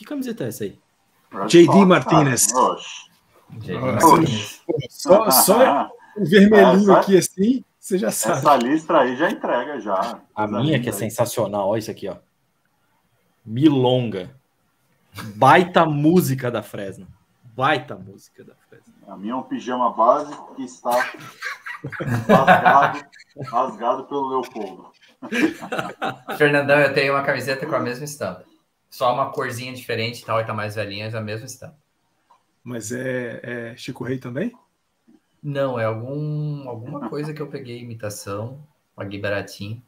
Que camiseta é essa aí? JD Martinez. Só o vermelhinho aqui assim, você já sabe. Essa lista aí já entrega, já. A minha que é sensacional, olha isso aqui, ó. Milonga. Baita música da Fresno. Baita música da Fresno. A minha é um pijama básico que está rasgado pelo Leopoldo. Fernandão, eu tenho uma camiseta com a mesma estampa. Só uma corzinha diferente, tal, e tá mais velhinha, é a mesma estampa. Mas é Chico Rei também? Não, é alguma coisa que eu peguei imitação, paguei baratinho.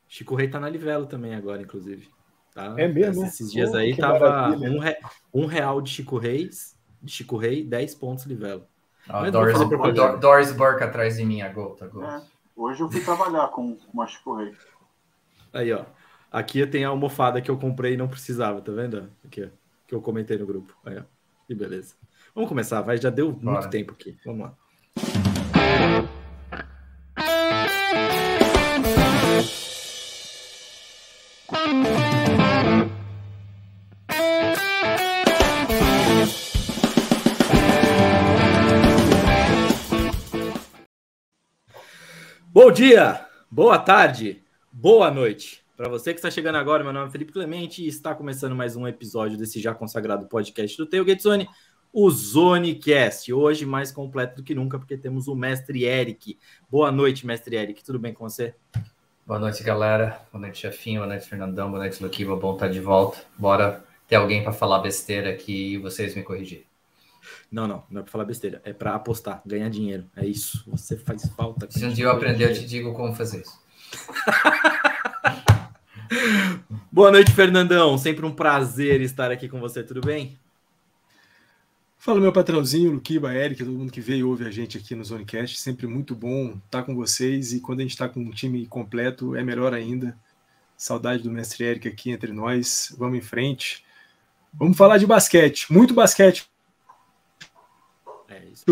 Chico Rei tá na Livelo também agora, inclusive. Tá? É mesmo? Esses dias aí tava R$1 de Chico Rei, 10 pontos Livelo. Doris Burke atrás de mim, a gota. Hoje eu fui trabalhar com uma Chico Rei. Aí, ó. Aqui tem a almofada que eu comprei e não precisava, tá vendo? Aqui, ó. Que eu comentei no grupo. Aí, ó. Que beleza. Vamos começar, vai. Já deu muito tempo aqui. Vamos lá. Bom dia, boa tarde, boa noite. Para você que está chegando agora, meu nome é Felipe Clemente e está começando mais um episódio desse já consagrado podcast do Tailgate Zone, o ZoneCast. Hoje mais completo do que nunca, porque temos o Mestre Eric. Boa noite, Mestre Eric. Tudo bem com você? Boa noite, galera. Boa noite, chefinho. Boa noite, Fernandão. Boa noite, Luquiva. Bom estar de volta. Bora ter alguém para falar besteira aqui e vocês me corrigirem. Não é para falar besteira. É para apostar, ganhar dinheiro. É isso. Você faz falta. Se um dia eu aprender, eu te digo como fazer isso. Boa noite, Fernandão. Sempre um prazer estar aqui com você. Tudo bem? Fala, meu patrãozinho, Luquiba, Eric, todo mundo que veio e ouve a gente aqui no ZoneCast. Sempre muito bom estar com vocês e quando a gente está com um time completo é melhor ainda. Saudade do Mestre Eric aqui entre nós. Vamos em frente. Vamos falar de basquete. Muito basquete. É isso.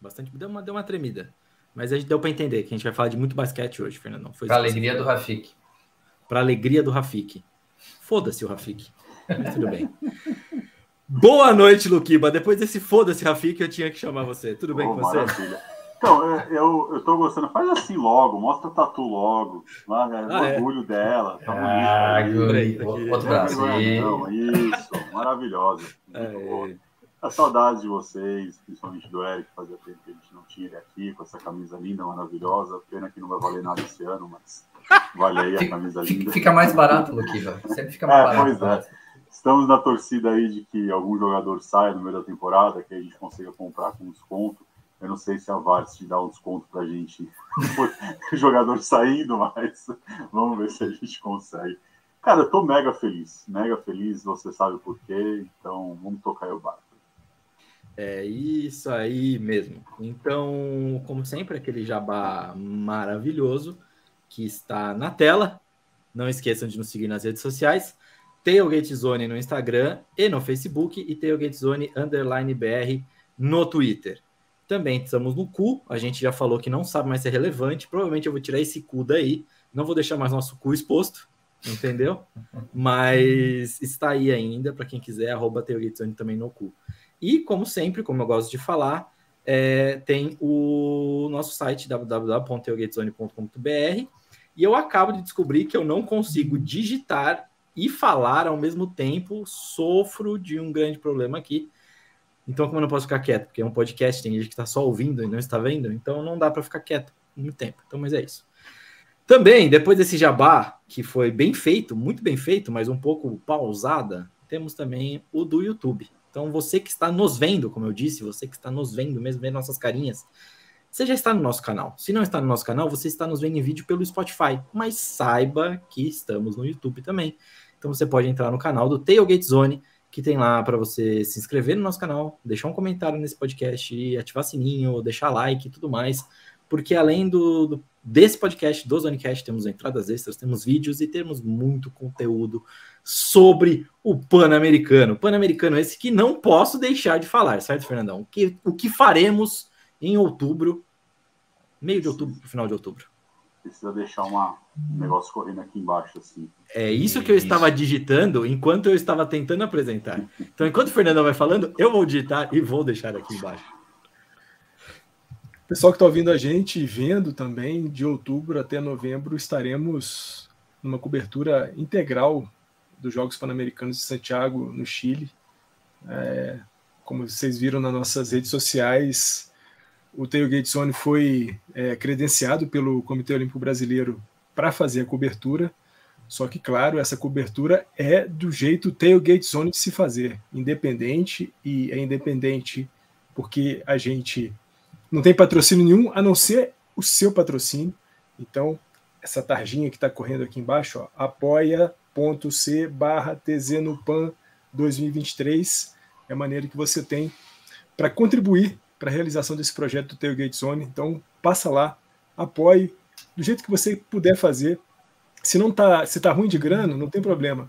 Bastante. Deu uma tremida. Mas a gente deu para entender que a gente vai falar de muito basquete hoje, Fernandão. Para alegria do Rafik. Para alegria do Rafik. Foda-se o Rafik. Mas tudo bem. Boa noite, Luquiba. Depois desse foda-se Rafik, eu tinha que chamar você. Tudo bem com você? Maravilha. Então, eu tô gostando. Faz assim logo, mostra a tatu logo. Orgulho dela. Tá bonito. Outro braço. Isso, maravilhosa. A saudade de vocês, principalmente do Eric, fazia tempo que a gente não tinha ele aqui, com essa camisa linda, maravilhosa. Pena que não vai valer nada esse ano, mas vale aí a camisa linda. Fica mais barato, Luquiva. Sempre fica mais barato. Pois é. Estamos na torcida aí de que algum jogador saia no meio da temporada, que a gente consiga comprar com desconto. Eu não sei se a Varsity dá um desconto pra gente jogador saindo, mas vamos ver se a gente consegue. Cara, eu tô mega feliz, você sabe por quê, então vamos tocar aí o barco. É isso aí mesmo. Então, como sempre, aquele jabá maravilhoso que está na tela. Não esqueçam de nos seguir nas redes sociais. Tailgate Zone no Instagram e no Facebook e Tailgate Zone _BR no Twitter. Também estamos no cu. A gente já falou que não sabe mais ser relevante. Provavelmente eu vou tirar esse cu daí. Não vou deixar mais nosso cu exposto. Entendeu? Mas está aí ainda. Para quem quiser, @Tailgate Zone também no cu. E, como sempre, como eu gosto de falar, tem o nosso site www.tailgatezone.com.br e eu acabo de descobrir que eu não consigo digitar e falar ao mesmo tempo. Sofro de um grande problema aqui. Então, como eu não posso ficar quieto, porque é um podcast, tem gente que está só ouvindo e não está vendo, então não dá para ficar quieto muito tempo. Então, mas é isso. Também, depois desse jabá, que foi bem feito, muito bem feito, mas um pouco pausada, temos também o do YouTube. Então, você que está nos vendo, como eu disse, você que está nos vendo, mesmo vendo nossas carinhas, você já está no nosso canal. Se não está no nosso canal, você está nos vendo em vídeo pelo Spotify. Mas saiba que estamos no YouTube também. Então, você pode entrar no canal do Tailgate Zone, que tem lá para você se inscrever no nosso canal, deixar um comentário nesse podcast, ativar sininho, deixar like e tudo mais. Porque além desse podcast, do ZoneCast, temos entradas extras, temos vídeos e temos muito conteúdo sobre o Pan-Americano. Pan-Americano esse que não posso deixar de falar, certo, Fernandão? O que faremos em outubro, meio de outubro, final de outubro? precisa deixar um negócio correndo aqui embaixo, assim. É isso que eu estava digitando enquanto eu estava tentando apresentar. Então, enquanto o Fernandão vai falando, eu vou digitar e vou deixar aqui embaixo. Pessoal que está ouvindo a gente e vendo também, de outubro até novembro, estaremos numa cobertura integral dos Jogos Pan-Americanos de Santiago, no Chile. Como vocês viram nas nossas redes sociais, o Tailgate Zone foi credenciado pelo Comitê Olímpico Brasileiro para fazer a cobertura, só que, claro, essa cobertura é do jeito Tailgate Zone de se fazer, independente, e é independente porque a gente não tem patrocínio nenhum, a não ser o seu patrocínio. Então, essa tarjinha que está correndo aqui embaixo, apoia.c/tznopan 2023, é a maneira que você tem para contribuir para a realização desse projeto do Tailgate Zone. Então, passa lá, apoie, do jeito que você puder fazer. Se tá ruim de grana, não tem problema.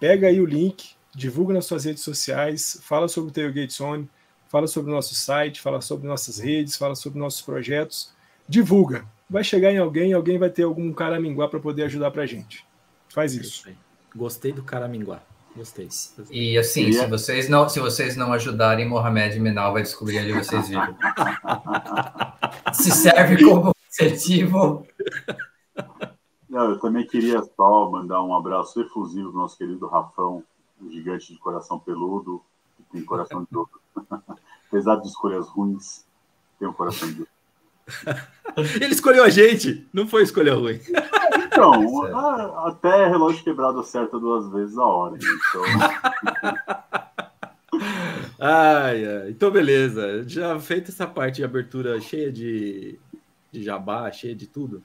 Pega aí o link, divulga nas suas redes sociais, fala sobre o Tailgate Zone, fala sobre o nosso site, fala sobre nossas redes, fala sobre nossos projetos, divulga. Vai chegar em alguém vai ter algum caraminguá para poder ajudar para a gente. Faz isso. Gostei do caraminguá. Gostei. E assim, se vocês não ajudarem, Mohamed Menal vai descobrir onde vocês vivem. Se serve como incentivo. Não, eu também queria só mandar um abraço efusivo ao nosso querido Rafão, um gigante de coração peludo, que tem coração de ouro. Apesar de escolhas ruins, tem um coração de ouro. Ele escolheu a gente, não foi escolher ruim. Então, até relógio quebrado acerta 2 vezes a hora. Então... Então, beleza. Já feita essa parte de abertura cheia de jabá, cheia de tudo,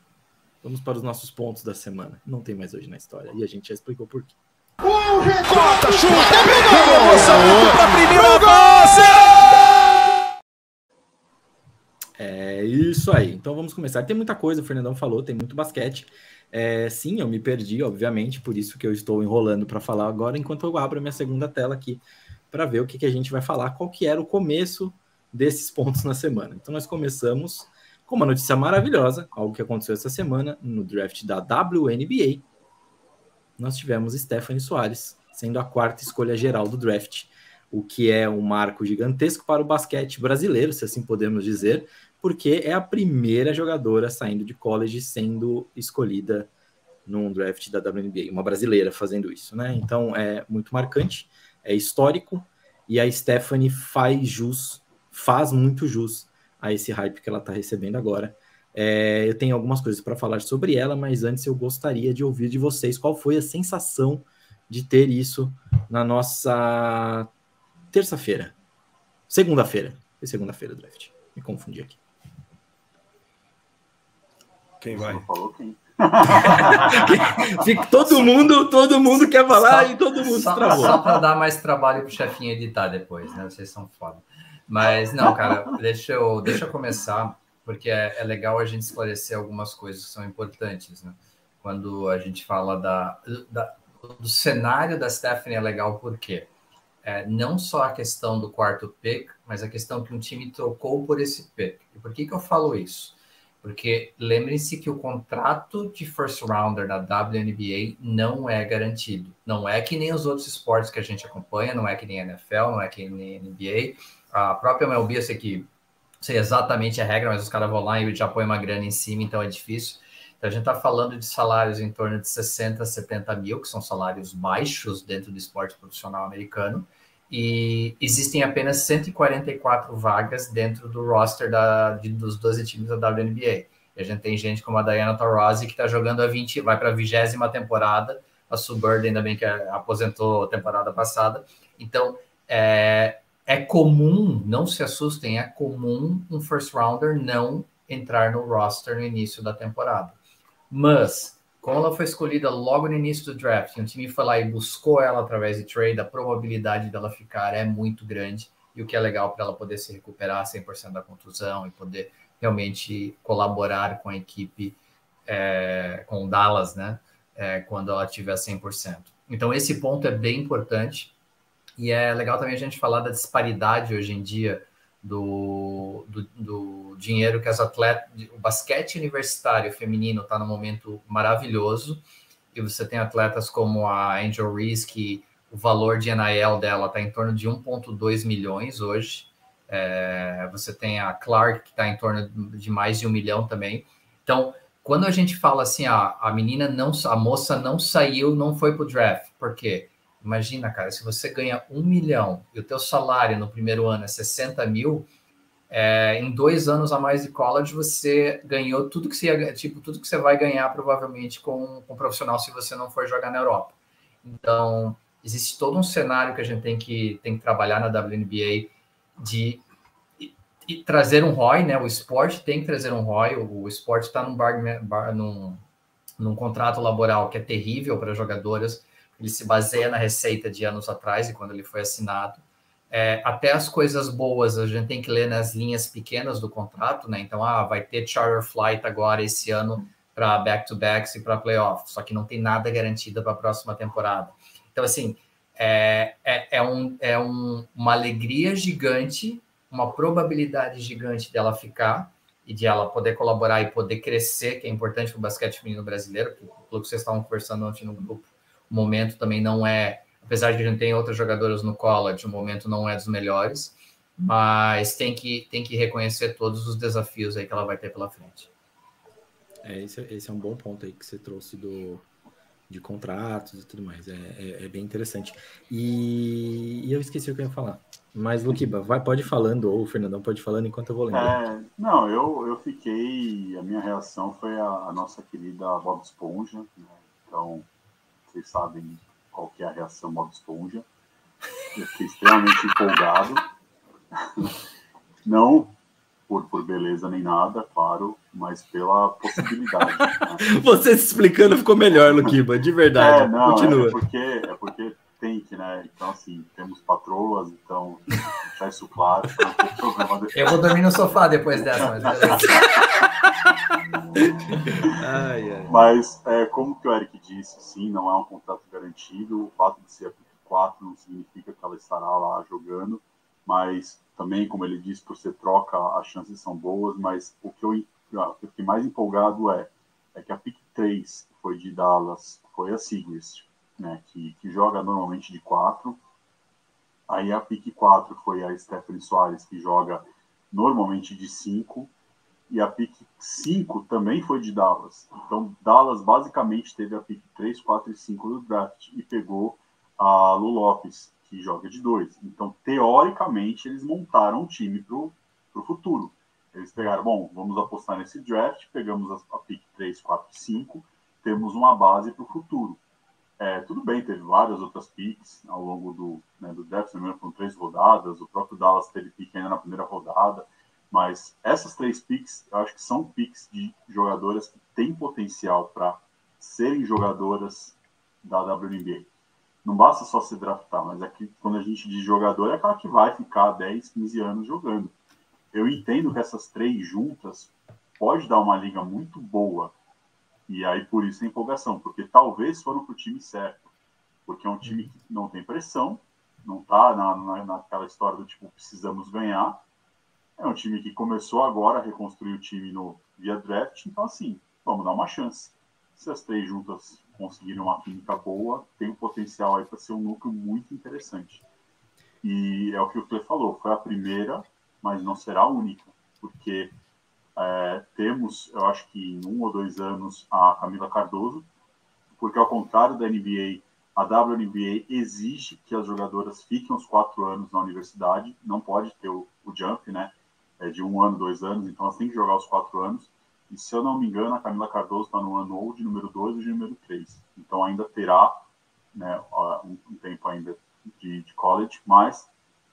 vamos para os nossos pontos da semana. Não tem mais hoje na história. E a gente já explicou por quê. Corta, chuta, para primeira base! É isso aí. Então vamos começar. Tem muita coisa, o Fernandão falou, tem muito basquete. Sim, eu me perdi, obviamente, por isso que eu estou enrolando para falar agora, enquanto eu abro a minha segunda tela aqui para ver o que a gente vai falar, qual que era o começo desses pontos na semana. Então nós começamos com uma notícia maravilhosa, algo que aconteceu essa semana no draft da WNBA. Nós tivemos Stephanie Soares sendo a 4ª escolha geral do draft, o que é um marco gigantesco para o basquete brasileiro, se assim podemos dizer, porque é a primeira jogadora saindo de college sendo escolhida num draft da WNBA, uma brasileira fazendo isso, né? Então é muito marcante, é histórico, e a Stephanie faz muito jus a esse hype que ela está recebendo agora. Eu tenho algumas coisas para falar sobre ela, mas antes eu gostaria de ouvir de vocês qual foi a sensação de ter isso na nossa segunda-feira. Foi segunda-feira do draft. Me confundi aqui. Quem vai? Não falou quem? todo mundo quer falar e todo mundo travou. Só para dar mais trabalho pro chefinho editar depois, né? Vocês são foda. Mas não, cara, deixa eu começar, porque é legal a gente esclarecer algumas coisas que são importantes, né? Quando a gente fala do cenário da Stephanie, é legal porque não só a questão do 4º pick, mas a questão que um time trocou por esse pick. E por que eu falo isso? Porque lembrem-se que o contrato de first rounder da WNBA não é garantido. Não é que nem os outros esportes que a gente acompanha, não é que nem a NFL, não é que nem a NBA. A própria MLB, eu sei exatamente a regra, mas os caras vão lá e já põem uma grana em cima, então é difícil. Então a gente está falando de salários em torno de 60, 70 mil, que são salários baixos dentro do esporte profissional americano, e existem apenas 144 vagas dentro do roster dos 12 times da WNBA. E a gente tem gente como a Diana Taurasi, que está jogando vai para a 20ª temporada, a Sue Bird, ainda bem que aposentou a temporada passada. Então, é comum, não se assustem, é comum um first rounder não entrar no roster no início da temporada. Mas, como ela foi escolhida logo no início do draft, e um time foi lá e buscou ela através de trade, a probabilidade dela ficar é muito grande, e o que é legal para ela poder se recuperar 100% da contusão e poder realmente colaborar com a equipe, com o Dallas, né? Quando ela tiver 100%. Então, esse ponto é bem importante, e é legal também a gente falar da disparidade hoje em dia do dinheiro que as atletas... O basquete universitário feminino está num momento maravilhoso, e você tem atletas como a Angel Reese, que o valor de NIL dela está em torno de 1,2 milhões hoje. Você tem a Clark, que está em torno de mais de 1 milhão também. Então, quando a gente fala assim, a moça não saiu, não foi para o draft, por quê? Imagina, cara, se você ganha 1 milhão e o teu salário no primeiro ano é 60 mil, em 2 anos a mais de college você ganhou tudo que você vai ganhar provavelmente com um profissional se você não for jogar na Europa. Então, existe todo um cenário que a gente tem que trabalhar na WNBA de trazer um ROI, né? O esporte tem que trazer um ROI, o esporte está num contrato laboral que é terrível para jogadoras. Ele se baseia na receita de anos atrás e quando ele foi assinado. Até as coisas boas a gente tem que ler nas linhas pequenas do contrato, né? Então, vai ter charter flight agora esse ano para back-to-backs e para playoff, só que não tem nada garantido para a próxima temporada. Então, assim, uma alegria gigante, uma probabilidade gigante dela ficar e de ela poder colaborar e poder crescer, que é importante para o basquete feminino brasileiro, pelo que vocês estavam conversando ontem no grupo. O momento também não apesar de que a gente tem outras jogadoras no college, o momento não é dos melhores, mas tem que reconhecer todos os desafios aí que ela vai ter pela frente. Esse é um bom ponto aí que você trouxe de contratos e tudo mais. É bem interessante. E eu esqueci o que eu ia falar. Mas, Luquiba, pode ir falando, ou o Fernandão pode ir falando enquanto eu vou lembrar. Não, eu fiquei... A minha reação foi a nossa querida Bob Esponja, né? Então, vocês sabem qual que é a reação Bob Esponja. Eu fiquei extremamente empolgado. Não por beleza nem nada, claro, mas pela possibilidade. Né? Você se explicando ficou melhor, Luquiba, de verdade. Continua. É porque tem que, né? Então, assim, temos patroas, então deixar isso claro. Não tem problema. Eu vou dormir no sofá depois dessa, mas beleza. Mas, como que o Eric disse, sim, não é um contrato garantido. O fato de ser a pick 4 não significa que ela estará lá jogando, mas também, como ele disse, por ser troca, as chances são boas, mas o que eu fiquei mais empolgado é que a pick 3 foi de Dallas, foi a Sigrist, né, que joga normalmente de 4. Aí a pick 4 foi a Stephanie Soares, que joga normalmente de 5. E a pick 5 também foi de Dallas. Então, Dallas basicamente teve a pick 3, 4 e 5 do draft e pegou a Lu Lopes, que joga de 2. Então, teoricamente, eles montaram um time para o futuro. Eles pegaram, vamos apostar nesse draft, pegamos a pick 3, 4 e 5, temos uma base para o futuro. Tudo bem, teve várias outras picks ao longo do draft, se não me engano, foram 3 rodadas, o próprio Dallas teve pick ainda na primeira rodada, mas essas 3 picks, eu acho que são picks de jogadoras que têm potencial para serem jogadoras da WNBA. Não basta só se draftar, mas aqui, quando a gente diz jogador, é aquela que vai ficar 10, 15 anos jogando. Eu entendo que essas 3 juntas pode dar uma liga muito boa, e aí por isso a empolgação, porque talvez foram para o time certo, porque é um time que não tem pressão, não está naquela história do tipo, precisamos ganhar. É um time que começou agora a reconstruir o time via draft, então assim, vamos dar uma chance. Se as 3 juntas conseguirem uma química boa, tem um potencial aí para ser um núcleo muito interessante. E é o que o Clê falou, foi a primeira, mas não será a única, porque temos, eu acho que em 1 ou 2 anos, a Camila Cardoso, porque ao contrário da NBA, a WNBA exige que as jogadoras fiquem os 4 anos na universidade, não pode ter o jump, né? De 1 ano, 2 anos, então elas têm que jogar os 4 anos. E se eu não me engano, a Camila Cardoso está no ano ou de número 2 ou de número 3. Então ainda terá, né, um tempo ainda de college, mas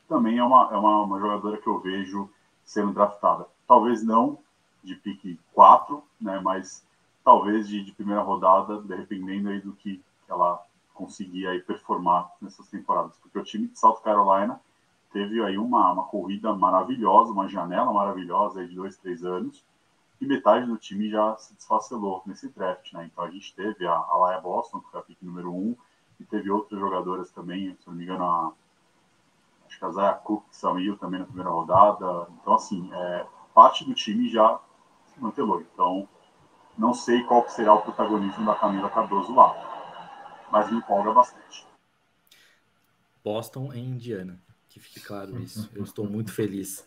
também é uma jogadora que eu vejo sendo draftada. Talvez não de pick 4, né, mas talvez de primeira rodada, dependendo aí do que ela conseguir aí performar nessas temporadas. Porque o time de South Carolina teve aí uma corrida maravilhosa, uma janela maravilhosa aí de 2, 3 anos, e metade do time já se desfacelou nesse draft, né? Então a gente teve a Laia Boston, que foi a pick número 1, e teve outras jogadoras também, se não me engano, acho que a Zaya Cook saiu também na primeira rodada. Então, assim, parte do time já se mantelou. Então, não sei qual que será o protagonismo da Camila Cardoso lá, mas me empolga bastante. Boston em Indiana, que fique claro isso. Eu estou muito feliz.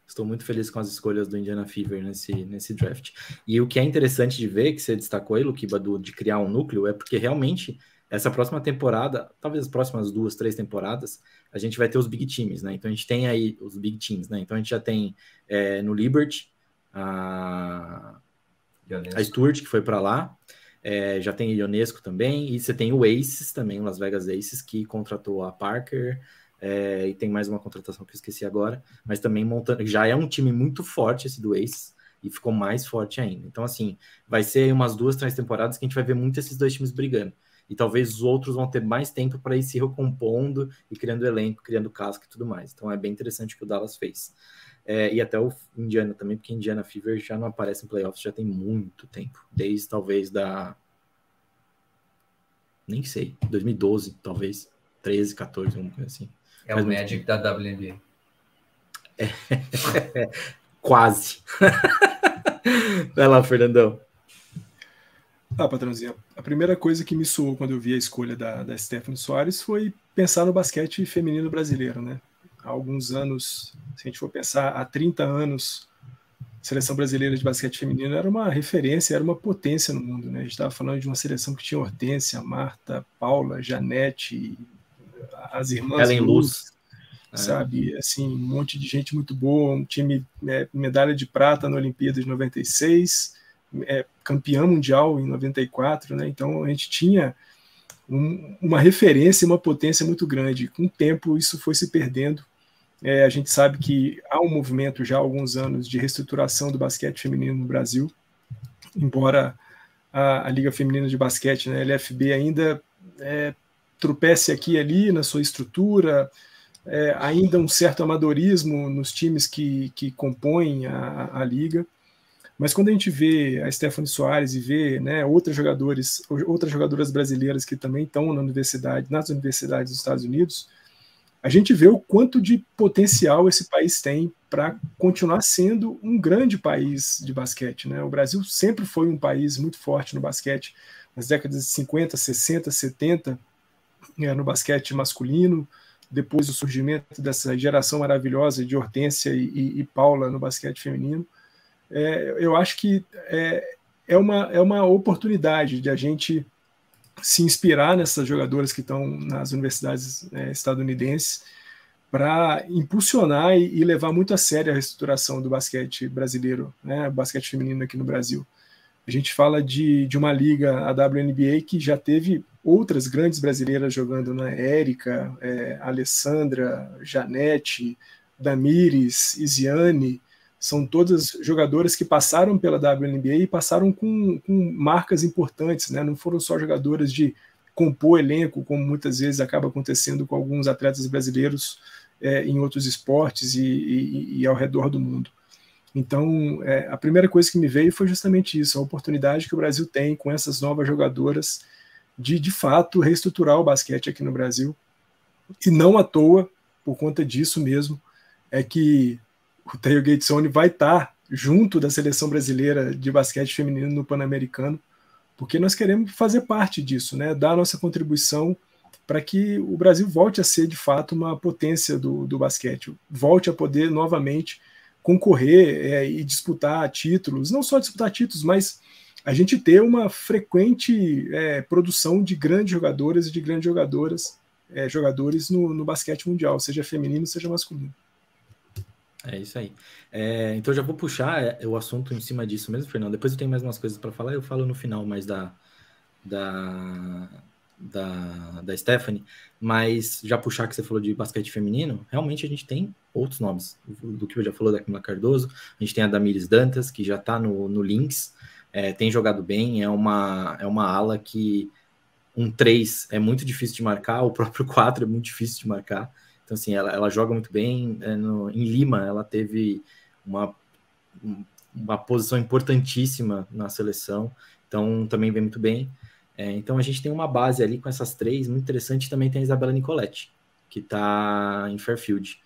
Estou muito feliz com as escolhas do Indiana Fever nesse draft. E o que é interessante de ver, que você destacou aí, Luquiba, de criar um núcleo, é porque realmente essa próxima temporada, talvez as próximas 2, 3 temporadas, a gente vai ter os big teams, né? Então a gente tem aí os big teams, né? Então a gente já tem no Liberty a Stewart, que foi para lá, já tem o Ionesco também, e você tem o Aces também, o Las Vegas Aces, que contratou a Parker, e tem mais uma contratação que eu esqueci agora, mas também montando, já é um time muito forte esse do Aces, e ficou mais forte ainda. Então, assim, vai ser umas 2, 3 temporadas que a gente vai ver muito esses dois times brigando. E talvez os outros vão ter mais tempo para ir se recompondo e criando elenco, criando casca e tudo mais. Então é bem interessante o que o Dallas fez. E até o Indiana também, porque Indiana Fever já não aparece em playoffs já tem muito tempo. Desde talvez nem sei, 2012, talvez. 13, 14, alguma coisa assim. É o Magic da WNBA. Quase. Vai lá, Fernandão. Patrãozinho, a primeira coisa que me soou quando eu vi a escolha da Stephanie Soares foi pensar no basquete feminino brasileiro, né? Há alguns anos, se a gente for pensar, há 30 anos, a seleção brasileira de basquete feminino era uma referência, era uma potência no mundo, né? A gente estava falando de uma seleção que tinha Hortência, Marta, Paula, Janete, as irmãs Ellen Luz, sabe? Assim, um monte de gente muito boa, um time medalha de prata na Olimpíada de 96, campeão mundial em 94, né? Então a gente tinha uma referência e uma potência muito grande. Com o tempo isso foi se perdendo. A gente sabe que há um movimento já há alguns anos de reestruturação do basquete feminino no Brasil, embora a Liga Feminina de Basquete, né, LFB, ainda tropece aqui e ali na sua estrutura, ainda um certo amadorismo nos times que compõem a liga. Mas quando a gente vê a Stephanie Soares e vê, né, outras jogadoras brasileiras que também estão nas universidades dos Estados Unidos, a gente vê o quanto de potencial esse país tem para continuar sendo um grande país de basquete, né? O Brasil sempre foi um país muito forte no basquete, nas décadas de 50, 60, 70, no basquete masculino, depois do surgimento dessa geração maravilhosa de Hortência e Paula no basquete feminino. Eu acho que é uma oportunidade de a gente se inspirar nessas jogadoras que estão nas universidades estadunidenses para impulsionar e levar muito a sério a reestruturação do basquete brasileiro, né, basquete feminino aqui no Brasil. A gente fala de uma liga, a WNBA, que já teve outras grandes brasileiras jogando, né? Érica, Alessandra, Janete, Damires, Isiane, são todas jogadoras que passaram pela WNBA e passaram com marcas importantes, né? Não foram só jogadoras de compor elenco, como muitas vezes acaba acontecendo com alguns atletas brasileiros em outros esportes e ao redor do mundo. Então, a primeira coisa que me veio foi justamente isso, a oportunidade que o Brasil tem com essas novas jogadoras de fato, reestruturar o basquete aqui no Brasil. E não à toa, por conta disso mesmo, é que o Theo Gatesone vai estar junto da seleção brasileira de basquete feminino no Pan-Americano, porque nós queremos fazer parte disso, né? Dar a nossa contribuição para que o Brasil volte a ser, de fato, uma potência do basquete, volte a poder novamente concorrer e disputar títulos, não só disputar títulos, mas a gente ter uma frequente produção de grandes jogadoras e de grandes jogadores no basquete mundial, seja feminino, seja masculino. É isso aí. Então eu já vou puxar o assunto em cima disso mesmo, Fernando. Depois eu tenho mais umas coisas para falar, eu falo no final mais da Stephanie, mas já puxar que você falou de basquete feminino, realmente a gente tem outros nomes. Do que eu já falou da Camila Cardoso, a gente tem a Damires Dantas, que já está no Lynx, tem jogado bem, é uma ala que um 3 é muito difícil de marcar, o próprio 4 é muito difícil de marcar. Então, assim, ela joga muito bem. Em Lima, ela teve uma posição importantíssima na seleção, então também vem muito bem. Então, a gente tem uma base ali com essas 3, muito interessante. Também tem a Isabela Nicoletti, que está em Fairfield.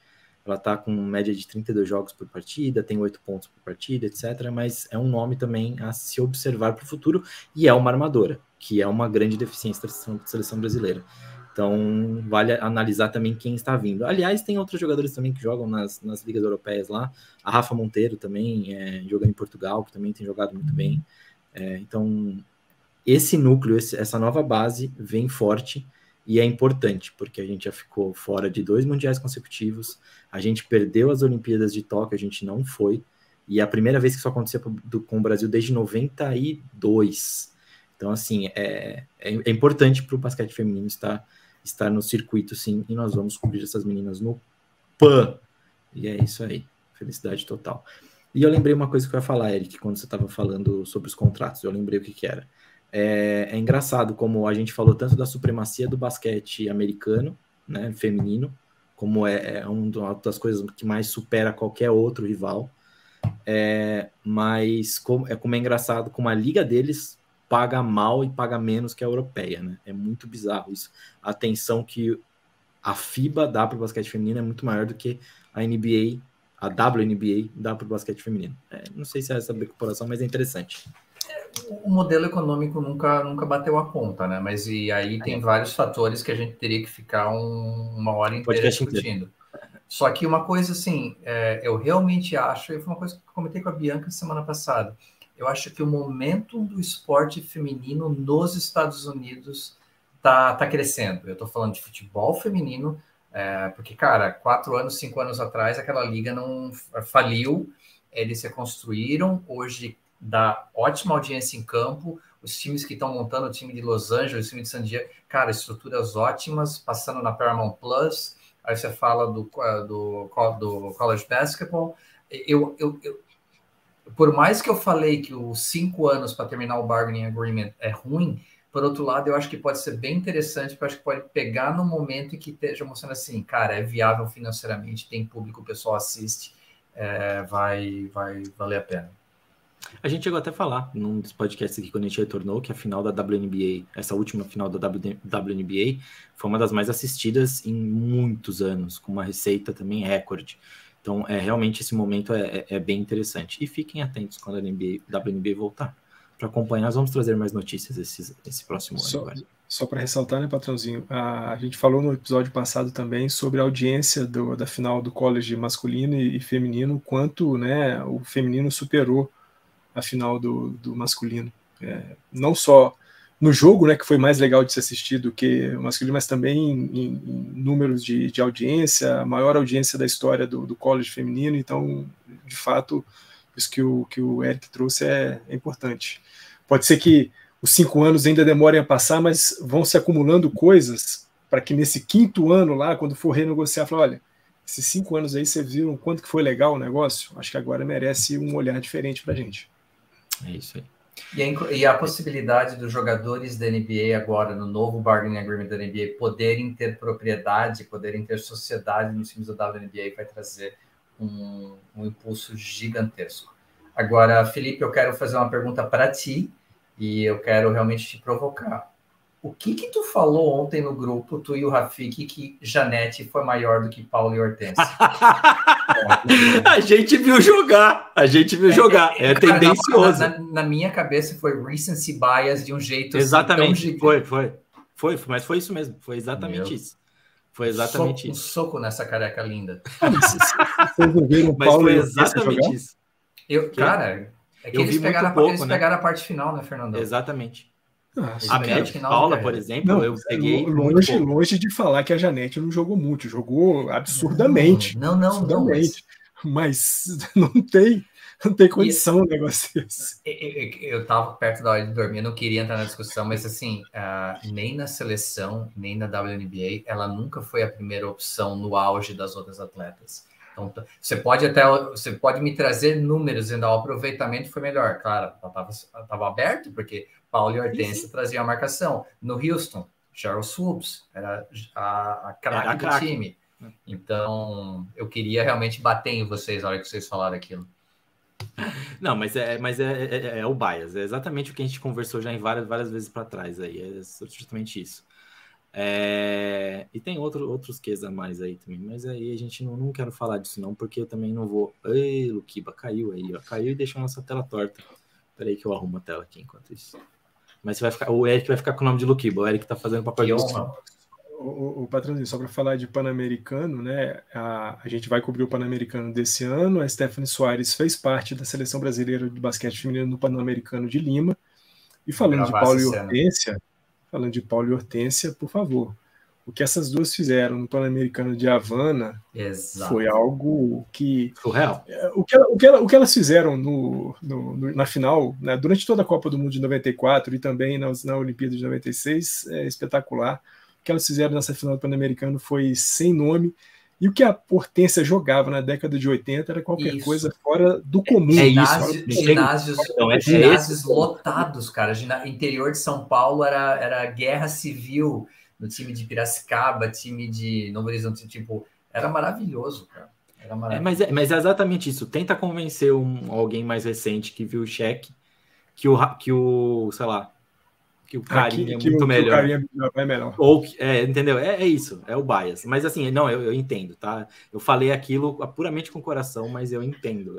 Ela está com média de 32 jogos por partida, tem 8 pontos por partida, etc. Mas é um nome também a se observar para o futuro, e é uma armadora, que é uma grande deficiência da seleção brasileira. Então, vale analisar também quem está vindo. Aliás, tem outros jogadores também que jogam nas ligas europeias lá. A Rafa Monteiro também, jogando em Portugal, que também tem jogado muito bem. Então, esse núcleo, essa nova base vem forte e é importante, porque a gente já ficou fora de 2 mundiais consecutivos, a gente perdeu as Olimpíadas de Tóquio, a gente não foi, e é a primeira vez que isso acontecia com o Brasil desde 92. Então, assim, é importante para o basquete feminino estar no circuito, sim, e nós vamos cobrir essas meninas no PAN. E é isso aí, felicidade total. E eu lembrei uma coisa que eu ia falar, Eric, quando você estava falando sobre os contratos, eu lembrei o que era. É engraçado como a gente falou tanto da supremacia do basquete americano, né, feminino, como é uma das coisas que mais supera qualquer outro rival, mas como é engraçado como a liga deles paga mal e paga menos que a europeia, né? É muito bizarro isso. A atenção que a FIBA dá para o basquete feminino é muito maior do que a NBA, a WNBA dá para o basquete feminino. Não sei se é essa comparação, mas é interessante. O modelo econômico nunca bateu a conta, né? Mas e aí tem vários fatores que a gente teria que ficar uma hora inteira discutindo. Só que uma coisa assim, eu realmente acho, e foi uma coisa que eu comentei com a Bianca semana passada, eu acho que o momento do esporte feminino nos Estados Unidos tá crescendo. Eu tô falando de futebol feminino, porque, cara, 4 anos, 5 anos atrás, aquela liga não faliu, eles se reconstruíram, hoje dá ótima audiência em campo, os times que estão montando, o time de Los Angeles, o time de San Diego, cara, estruturas ótimas, passando na Paramount Plus, aí você fala do college basketball. Por mais que eu falei que os 5 anos para terminar o bargaining agreement é ruim, por outro lado, eu acho que pode ser bem interessante, porque eu acho que pode pegar no momento em que esteja mostrando assim, cara, é viável financeiramente, tem público, o pessoal assiste, vai valer a pena. A gente chegou até a falar num dos podcasts aqui quando a gente retornou que a final da WNBA, essa última final da WNBA, foi uma das mais assistidas em muitos anos, com uma receita também recorde. Então, realmente esse momento é bem interessante. E fiquem atentos quando a WNBA voltar. Para acompanhar, nós vamos trazer mais notícias esse próximo ano. Só para ressaltar, né, patrãozinho? A gente falou no episódio passado também sobre a audiência da final do college masculino e feminino, quanto, né, o feminino superou a final do masculino. Não só no jogo, né, que foi mais legal de se assistir do que o masculino, mas também em números de audiência, a maior audiência da história do college feminino. Então, de fato, isso que o Eric trouxe é importante. Pode ser que os 5 anos ainda demorem a passar, mas vão se acumulando coisas para que nesse 5º ano lá, quando for renegociar, falar, olha, esses 5 anos aí, vocês viram quanto que foi legal o negócio? Acho que agora merece um olhar diferente para a gente. É isso aí. E a possibilidade dos jogadores da NBA agora, no novo bargaining agreement da NBA, poderem ter propriedade, poderem ter sociedade nos times da WNBA vai trazer um impulso gigantesco. Agora, Felipe, eu quero fazer uma pergunta para ti e eu quero realmente te provocar. O que tu falou ontem no grupo, tu e o Rafiki, que Janete foi maior do que Paulo e Hortência? A gente viu jogar. É tendencioso. Na minha cabeça foi recency bias de um jeito exatamente. Assim, foi, mas foi isso mesmo. Foi exatamente isso. Foi exatamente isso. Um soco nessa careca linda. Vocês ouviram o Paulo mas foi exatamente isso. Cara, é que eles pegaram a parte final, né, Fernando? Exatamente. A Média Paula, por exemplo, não, eu peguei longe de falar que a Janete não jogou muito, jogou absurdamente. Não, mas não tem condição um negócio desse. Eu tava perto da hora de dormir, eu não queria entrar na discussão, mas assim, nem na seleção, nem na WNBA, ela nunca foi a primeira opção no auge das outras atletas. Então, você pode me trazer números dizendo o aproveitamento foi melhor. Claro, estava aberto, porque Paulo e Hortência traziam a marcação. No Houston, Cheryl Swoops era a craque do time. Então, eu queria realmente bater em vocês na hora que vocês falaram aquilo. Não, mas é o bias. É exatamente o que a gente conversou já em várias vezes para trás. Aí. É justamente isso. E tem outros ques a mais aí também, mas aí a gente não quero falar disso não, porque eu também não vou... Ei, Luquiba, caiu aí, ó. Caiu e deixou a nossa tela torta. Peraí que eu arrumo a tela aqui enquanto isso. Mas o Eric vai ficar com o nome de Luquiba. O Eric tá fazendo papel de Luquiba. O patrãozinho, só para falar de Pan-Americano, né? A gente vai cobrir o Pan-Americano desse ano. A Stephanie Soares fez parte da seleção brasileira de basquete feminino no Pan-Americano de Lima. E falando de Paulo e Hortência, por favor, o que essas duas fizeram no Pan-Americano de Havana foi algo que... surreal. O que elas fizeram na final, né, durante toda a Copa do Mundo de 94 e também na Olimpíada de 96, é espetacular. O que elas fizeram nessa final do Pan-Americano foi sem nome. E o que a Hortência jogava na década de 80 era qualquer coisa fora do comum. Ginásios lotados, cara. Interior de São Paulo era guerra civil no time de Piracicaba, time de Novo Horizonte, tipo, era maravilhoso, cara. Era maravilhoso. Mas é exatamente isso. Tenta convencer alguém mais recente que viu o Shaq que o sei lá, que o carinho é muito melhor. O carinho é melhor. Entendeu? É isso, é o bias. Mas assim, não, eu entendo, tá? Eu falei aquilo puramente com o coração, mas eu entendo.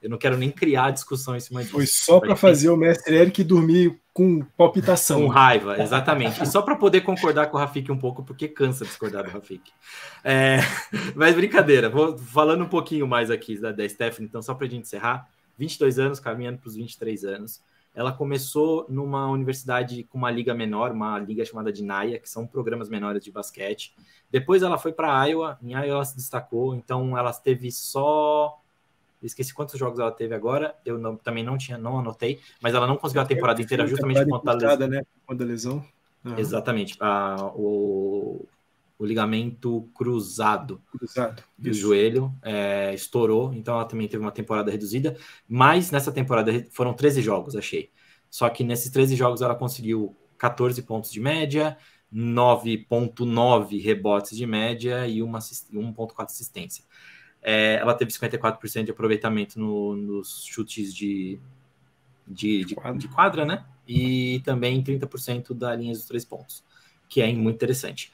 Eu não quero nem criar discussão em cima disso. Foi só para fazer o mestre Eric dormir com palpitação. Com raiva, exatamente. E só para poder concordar com o Rafik um pouco, porque cansa discordar do Rafik. Mas brincadeira, vou falando um pouquinho mais aqui da Stephanie, então só para a gente encerrar. 22 anos, caminhando para os 23 anos. Ela começou numa universidade com uma liga menor, uma liga chamada de NAIA, que são programas menores de basquete. Depois ela foi para Iowa, em Iowa ela se destacou, então ela teve só... Esqueci quantos jogos ela teve agora, também não anotei, mas ela não conseguiu a temporada inteira justamente por conta da lesão. Né? Conta da lesão. Uhum. Exatamente. O ligamento cruzado do joelho estourou, então ela também teve uma temporada reduzida, mas nessa temporada foram 13 jogos, achei. Só que nesses 13 jogos ela conseguiu 14 pontos de média, 9,9 rebotes de média e 1,4 assistência. Ela teve 54% de aproveitamento nos chutes de quadra, né? E também 30% da linha dos 3 pontos, que é muito interessante.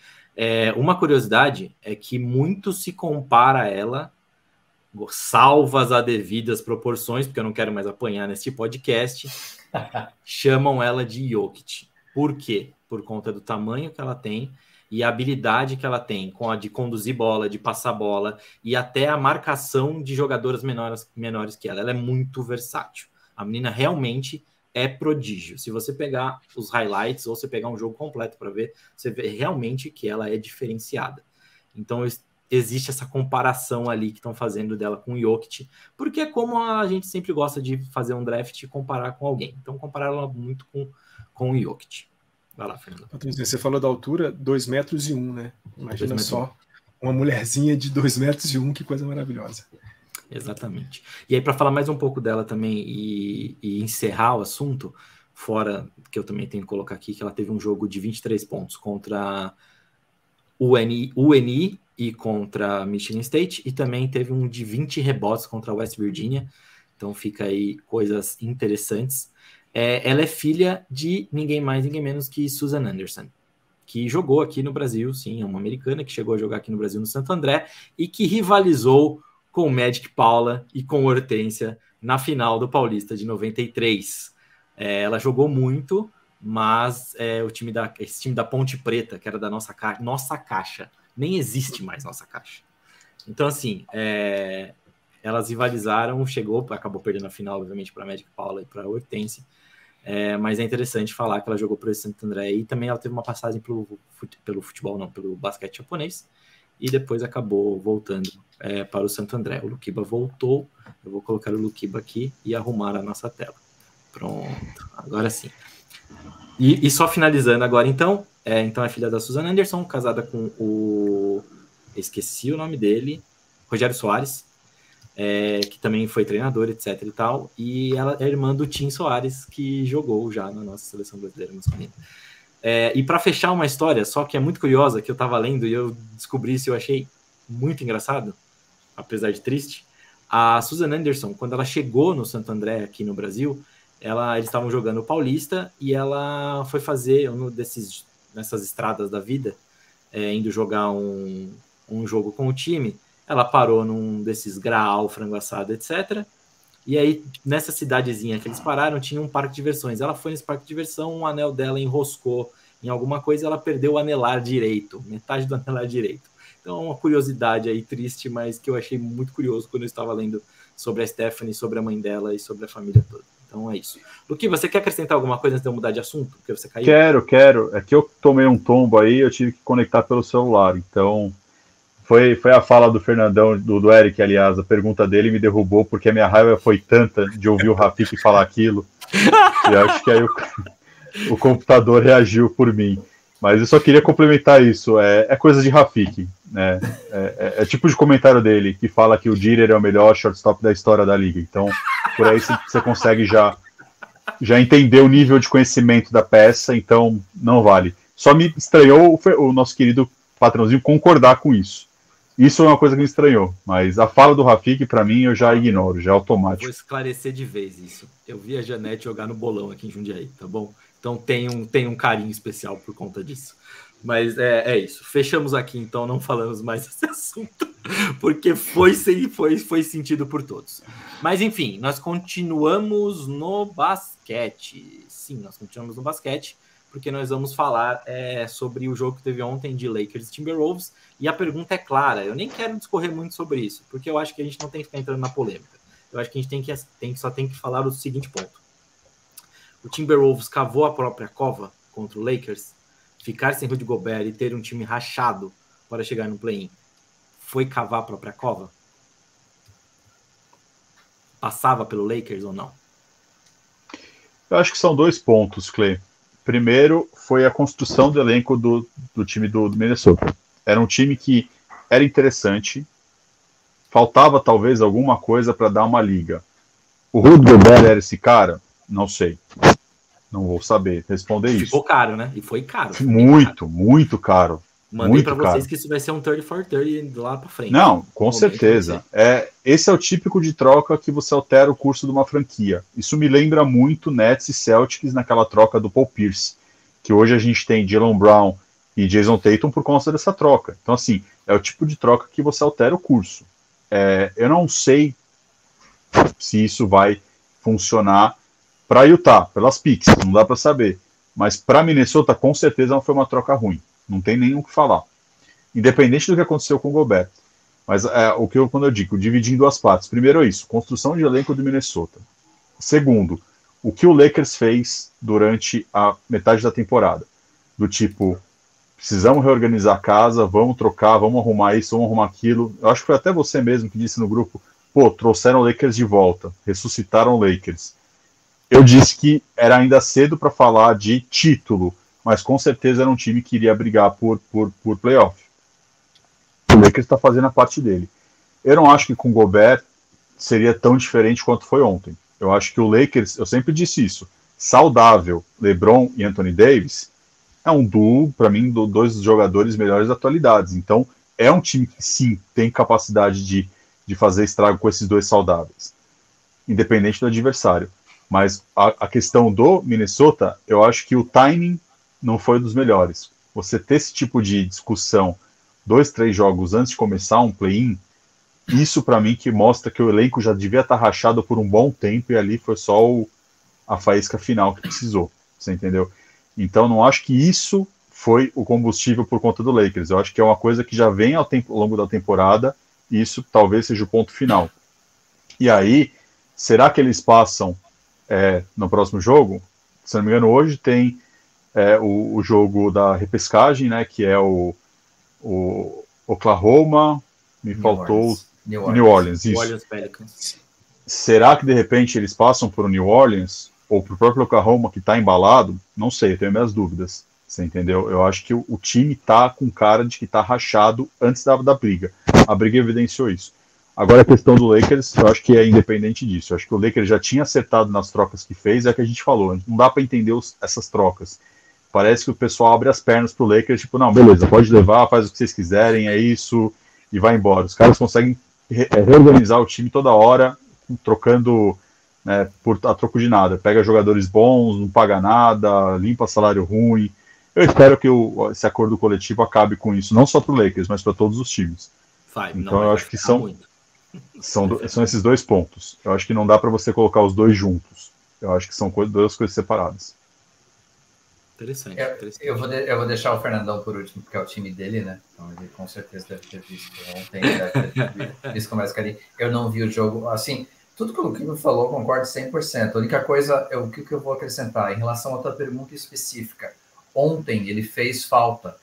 Uma curiosidade é que muito se compara a ela, salvas a devidas proporções, porque eu não quero mais apanhar neste podcast, chamam ela de Jokic. Por quê? Por conta do tamanho que ela tem e a habilidade que ela tem com a de conduzir bola, de passar bola e até a marcação de jogadoras menores que ela. Ela é muito versátil. A menina realmente é prodígio. Se você pegar os highlights ou você pegar um jogo completo para ver, você vê realmente que ela é diferenciada. Então existe essa comparação ali que estão fazendo dela com o Jokic, porque é como a gente sempre gosta de fazer um draft e comparar com alguém. Então comparar ela muito com o Jokic. Vai lá, Fernando. Você falou da altura, 2,1 metros, né? Imagina só, uma mulherzinha de 2,1 metros, que coisa maravilhosa. Exatamente. E aí, para falar mais um pouco dela também e encerrar o assunto, fora que eu também tenho que colocar aqui, que ela teve um jogo de 23 pontos contra UNI e contra Michigan State, e também teve um de 20 rebotes contra West Virginia. Então fica aí coisas interessantes. Ela é filha de ninguém mais, ninguém menos que Susan Anderson, que jogou aqui no Brasil, sim, é uma americana que chegou a jogar aqui no Brasil no Santo André e que rivalizou com Magic Paula e com Hortência na final do Paulista de 93. Ela jogou muito, mas esse time da Ponte Preta, que era da nossa caixa, nem existe mais nossa caixa. Então, assim, elas rivalizaram, acabou perdendo a final, obviamente, para Magic Paula e para Hortência. Mas é interessante falar que ela jogou para o Santo André e também ela teve uma passagem pelo futebol, não, pelo basquete japonês, e depois acabou voltando para o Santo André. O Luquiba voltou, eu vou colocar o Luquiba aqui e arrumar a nossa tela. Pronto, agora sim. E só finalizando agora, então é filha da Susan Anderson, casada com esqueci o nome dele, Rogério Soares, que também foi treinador, etc e tal, e ela é irmã do Tim Soares, que jogou já na nossa seleção brasileira masculina. E para fechar uma história, só que é muito curiosa, que eu estava lendo e eu descobri isso, eu achei muito engraçado, apesar de triste. A Susan Anderson, quando ela chegou no Santo André aqui no Brasil, eles estavam jogando o Paulista e ela foi fazer nessas estradas da vida, indo jogar um jogo com o time, ela parou num desses Graal, frango assado, etc. E aí, nessa cidadezinha que eles pararam, tinha um parque de diversões. Ela foi nesse parque de diversão, um anel dela enroscou em alguma coisa, ela perdeu o anelar direito, metade do anelar direito. Então, uma curiosidade aí triste, mas que eu achei muito curioso quando eu estava lendo sobre a Stephanie, sobre a mãe dela e sobre a família toda. Então, é isso. Luqui, você quer acrescentar alguma coisa antes de eu mudar de assunto? Porque você caiu? Quero. É que eu tomei um tombo aí, eu tive que conectar pelo celular. Então, foi a fala do Fernandão, do Eric, aliás, a pergunta dele me derrubou, porque a minha raiva foi tanta de ouvir o Rafik falar aquilo. E acho que aí o computador reagiu por mim. Mas eu só queria complementar isso. É coisa de Rafik, né? É tipo de comentário dele, que fala que o Jeter é o melhor shortstop da história da liga. Então, por aí você consegue já entender o nível de conhecimento da peça, então não vale. Só me estranhou o nosso querido patrãozinho concordar com isso. Isso é uma coisa que me estranhou, mas a fala do Rafik, para mim, eu já ignoro, já é automático. Vou esclarecer de vez isso. Eu vi a Janete jogar no bolão aqui em Jundiaí, tá bom? Então tem um carinho especial por conta disso. Mas é isso. Fechamos aqui, então não falamos mais desse assunto, porque foi sentido por todos. Mas enfim, nós continuamos no basquete. Sim, nós continuamos no basquete, porque nós vamos falar sobre o jogo que teve ontem de Lakers e Timberwolves. E a pergunta é clara, eu nem quero discorrer muito sobre isso, porque eu acho que a gente não tem que ficar entrando na polêmica. Eu acho que a gente só tem que falar o seguinte ponto. O Timberwolves cavou a própria cova contra o Lakers, ficar sem Rudy Gobert e ter um time rachado para chegar no play-in. Foi cavar a própria cova? Passava pelo Lakers ou não? Eu acho que são 2 pontos, Clay. Primeiro, foi a construção do elenco do time do Minnesota. Era um time que era interessante, faltava talvez alguma coisa para dar uma liga. O Rudy Gobert era esse cara? Não sei. Não vou saber responder isso. Ficou caro, né? E foi caro. Muito caro. Mandei para vocês que isso vai ser um 30 for 30 lá para frente. Não, com certeza. Esse é o típico de troca que você altera o curso de uma franquia. Isso me lembra muito Nets e Celtics naquela troca do Paul Pierce, que hoje a gente tem Jaylen Brown e Jason Tatum por conta dessa troca. Então, assim, é o tipo de troca que você altera o curso. Eu não sei se isso vai funcionar para Utah, pelas picks, não dá para saber. Mas para Minnesota, com certeza, não foi uma troca ruim. Não tem nem o que falar. Independente do que aconteceu com o Gobert. Mas quando eu digo, dividir em 2 partes. Primeiro é isso, construção de elenco do Minnesota. Segundo, o que o Lakers fez durante a metade da temporada. Do tipo, precisamos reorganizar a casa, vamos trocar, vamos arrumar isso, vamos arrumar aquilo. Eu acho que foi até você mesmo que disse no grupo, trouxeram o Lakers de volta, ressuscitaram o Lakers. Eu disse que era ainda cedo para falar de título, mas com certeza era um time que iria brigar por playoff. O Lakers está fazendo a parte dele. Eu não acho que com o Gobert seria tão diferente quanto foi ontem. Eu acho que o Lakers, eu sempre disse isso, saudável, LeBron e Anthony Davis, é um duo, para mim, 2 dos jogadores melhores da atualidade. Então, é um time que, sim, tem capacidade de fazer estrago com esses 2 saudáveis, independente do adversário. Mas a questão do Minnesota, eu acho que o timing não foi dos melhores. Você ter esse tipo de discussão 2, 3 jogos antes de começar um play-in, isso para mim que mostra que o elenco já devia estar rachado por um bom tempo e ali foi só a faísca final que precisou. Você entendeu? Então não acho que isso foi o combustível por conta do Lakers. Eu acho que é uma coisa que já vem ao longo da temporada e isso talvez seja o ponto final. E aí, será que eles passam no próximo jogo? Se não me engano, hoje tem o jogo da repescagem, né, que é o Oklahoma, New Orleans, isso. New Orleans Pelicans. Será que de repente eles passam por New Orleans ou para o próprio Oklahoma que está embalado? Não sei, eu tenho minhas dúvidas. Você entendeu? Eu acho que o time está com cara de que está rachado antes da briga. A briga evidenciou isso. Agora a questão do Lakers, eu acho que é independente disso. Eu acho que o Lakers já tinha acertado nas trocas que fez, é o que a gente falou. Não dá para entender essas trocas. Parece que o pessoal abre as pernas pro Lakers, tipo, não, beleza, pode levar, faz o que vocês quiserem, é isso, e vai embora. Os caras conseguem reorganizar o time toda hora, trocando a troco de nada. Pega jogadores bons, não paga nada, limpa salário ruim. Eu espero que esse acordo coletivo acabe com isso, não só para o Lakers, mas para todos os times. Então eu acho que são esses dois pontos. Eu acho que não dá para você colocar os dois juntos. Eu acho que são duas coisas separadas. Interessante. Eu vou deixar o Fernandão por último, porque é o time dele, né? Então ele com certeza deve ter visto ontem, deve ter visto com mais carinho. Eu não vi o jogo, assim, tudo que o Luquinho falou, concordo 100%. A única coisa, o que eu vou acrescentar, em relação à tua pergunta específica, ontem ele fez falta.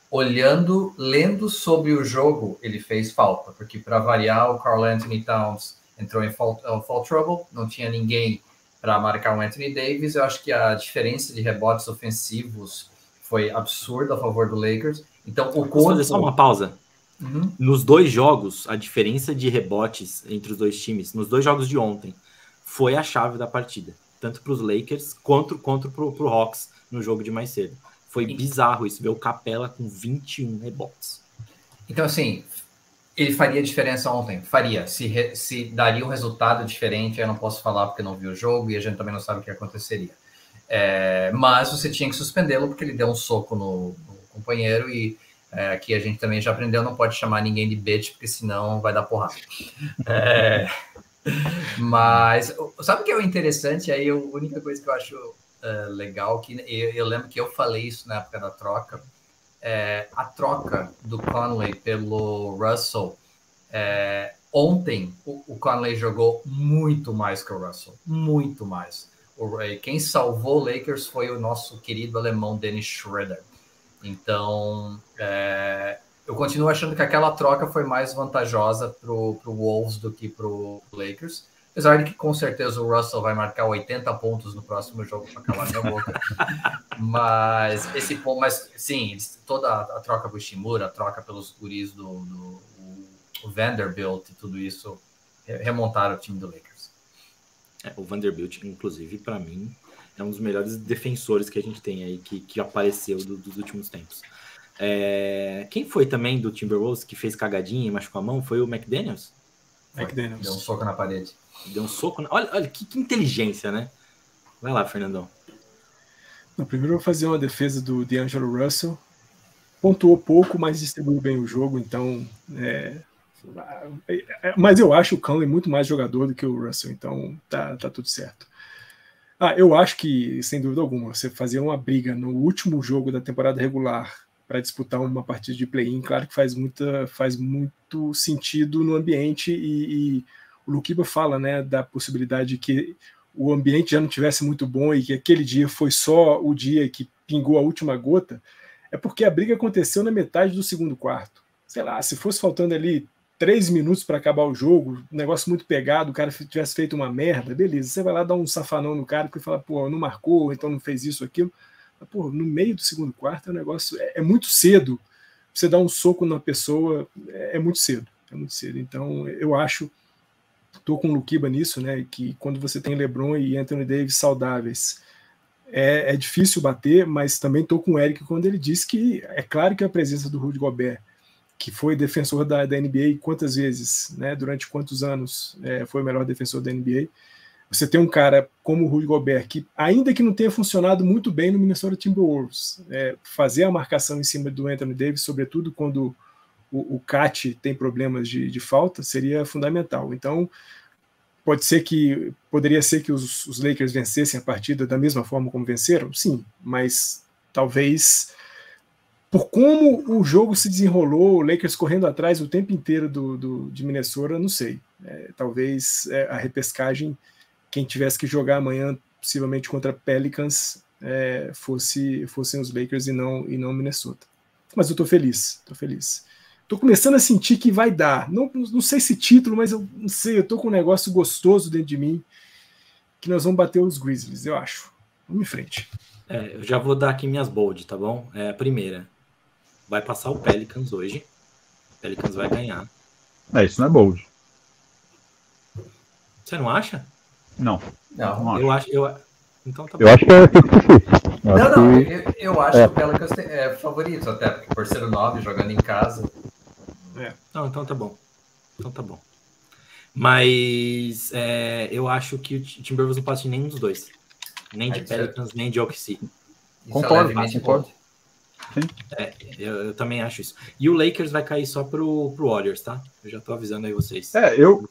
Lendo sobre o jogo, ele fez falta, porque para variar, o Karl-Anthony Towns entrou em foul trouble, não tinha ninguém para marcar o Anthony Davis. Eu acho que a diferença de rebotes ofensivos foi absurda a favor do Lakers. Então, Posso fazer só uma pausa? Uhum. Nos dois jogos, a diferença de rebotes entre os dois times, nos dois jogos de ontem, foi a chave da partida. Tanto para os Lakers quanto para o Hawks no jogo de mais cedo. Foi bizarro isso, ver o Capela com 21 rebotes. Então, assim, ele faria diferença ontem? Faria. Se daria um resultado diferente, eu não posso falar porque não vi o jogo e a gente também não sabe o que aconteceria. Mas você tinha que suspendê-lo porque ele deu um soco no companheiro e aqui a gente também já aprendeu, não pode chamar ninguém de bitch, porque senão vai dar porrada. Mas sabe o que é o interessante? Aí a única coisa que eu acho legal, que eu lembro que eu falei isso na época da troca, a troca do Conley pelo Russell, ontem o Conley jogou muito mais que o Russell, muito mais. Quem salvou o Lakers foi o nosso querido alemão Dennis Schroeder. Então, eu continuo achando que aquela troca foi mais vantajosa pro Wolves do que pro Lakers. Apesar de que, com certeza, o Russell vai marcar 80 pontos no próximo jogo para calar minha boca. Mas sim, toda a troca do Shimura, a troca pelos guris do Vanderbilt e tudo isso remontaram o time do Lakers. O Vanderbilt, inclusive, para mim, é um dos melhores defensores que a gente tem aí, que apareceu dos últimos tempos. Quem foi também do Timberwolves que fez cagadinha e machucou a mão? Foi o McDaniels? McDaniels. Deu um soco na parede. Deu um soco. Olha que inteligência, né? Vai lá, Fernandão. Primeiro eu vou fazer uma defesa do D'Angelo Russell. Pontuou pouco, mas distribuiu bem o jogo, então. Mas eu acho o Conley muito mais jogador do que o Russell, então tá tudo certo. Eu acho que, sem dúvida alguma, você fazer uma briga no último jogo da temporada regular para disputar uma partida de play-in, claro que faz muito sentido no ambiente, e o Luquiba fala, né, da possibilidade de que o ambiente já não tivesse muito bom e que aquele dia foi só o dia que pingou a última gota, é porque a briga aconteceu na metade do segundo quarto. Sei lá, se fosse faltando ali 3 minutos para acabar o jogo, um negócio muito pegado, o cara tivesse feito uma merda, beleza, você vai lá dar um safanão no cara, porque fala, pô, não marcou, então não fez isso, aquilo. Mas, pô, no meio do segundo quarto, o negócio é muito cedo. Você dar um soco na pessoa é muito cedo. Então, eu acho, estou com o Luquiba nisso, né, que quando você tem LeBron e Anthony Davis saudáveis, é difícil bater, mas também estou com o Eric quando ele disse que é claro que a presença do Rudy Gobert, que foi defensor da NBA quantas vezes, né, durante quantos anos foi o melhor defensor da NBA. Você tem um cara como o Rudy Gobert, que ainda que não tenha funcionado muito bem no Minnesota Timberwolves, fazer a marcação em cima do Anthony Davis, sobretudo quando o Cat tem problemas de falta, seria fundamental. Então, poderia ser que os Lakers vencessem a partida da mesma forma como venceram? Sim, mas talvez... Por como o jogo se desenrolou, o Lakers correndo atrás o tempo inteiro de Minnesota, não sei. Talvez a repescagem, quem tivesse que jogar amanhã, possivelmente contra Pelicans, fossem os Lakers e não Minnesota. Mas eu estou feliz. Estou começando a sentir que vai dar. Não sei se título, mas eu não sei, eu estou com um negócio gostoso dentro de mim, que nós vamos bater os Grizzlies, eu acho. Vamos em frente. Eu já vou dar aqui minhas bold, tá bom? A primeira. Vai passar o Pelicans hoje. O Pelicans vai ganhar. Isso não é bold. Você não acha? Não. Eu acho. Então tá bom. Eu acho que é difícil. Eu acho que o Pelicans é favorito, até porque por ser o 9 jogando em casa. Não, então tá bom. Mas eu acho que o Timberwolves não passa de nenhum dos dois. Nem de Pelicans, nem de OKC. Concordo. Eu também acho isso. E o Lakers vai cair só pro Warriors, tá? Eu já tô avisando aí vocês. Eu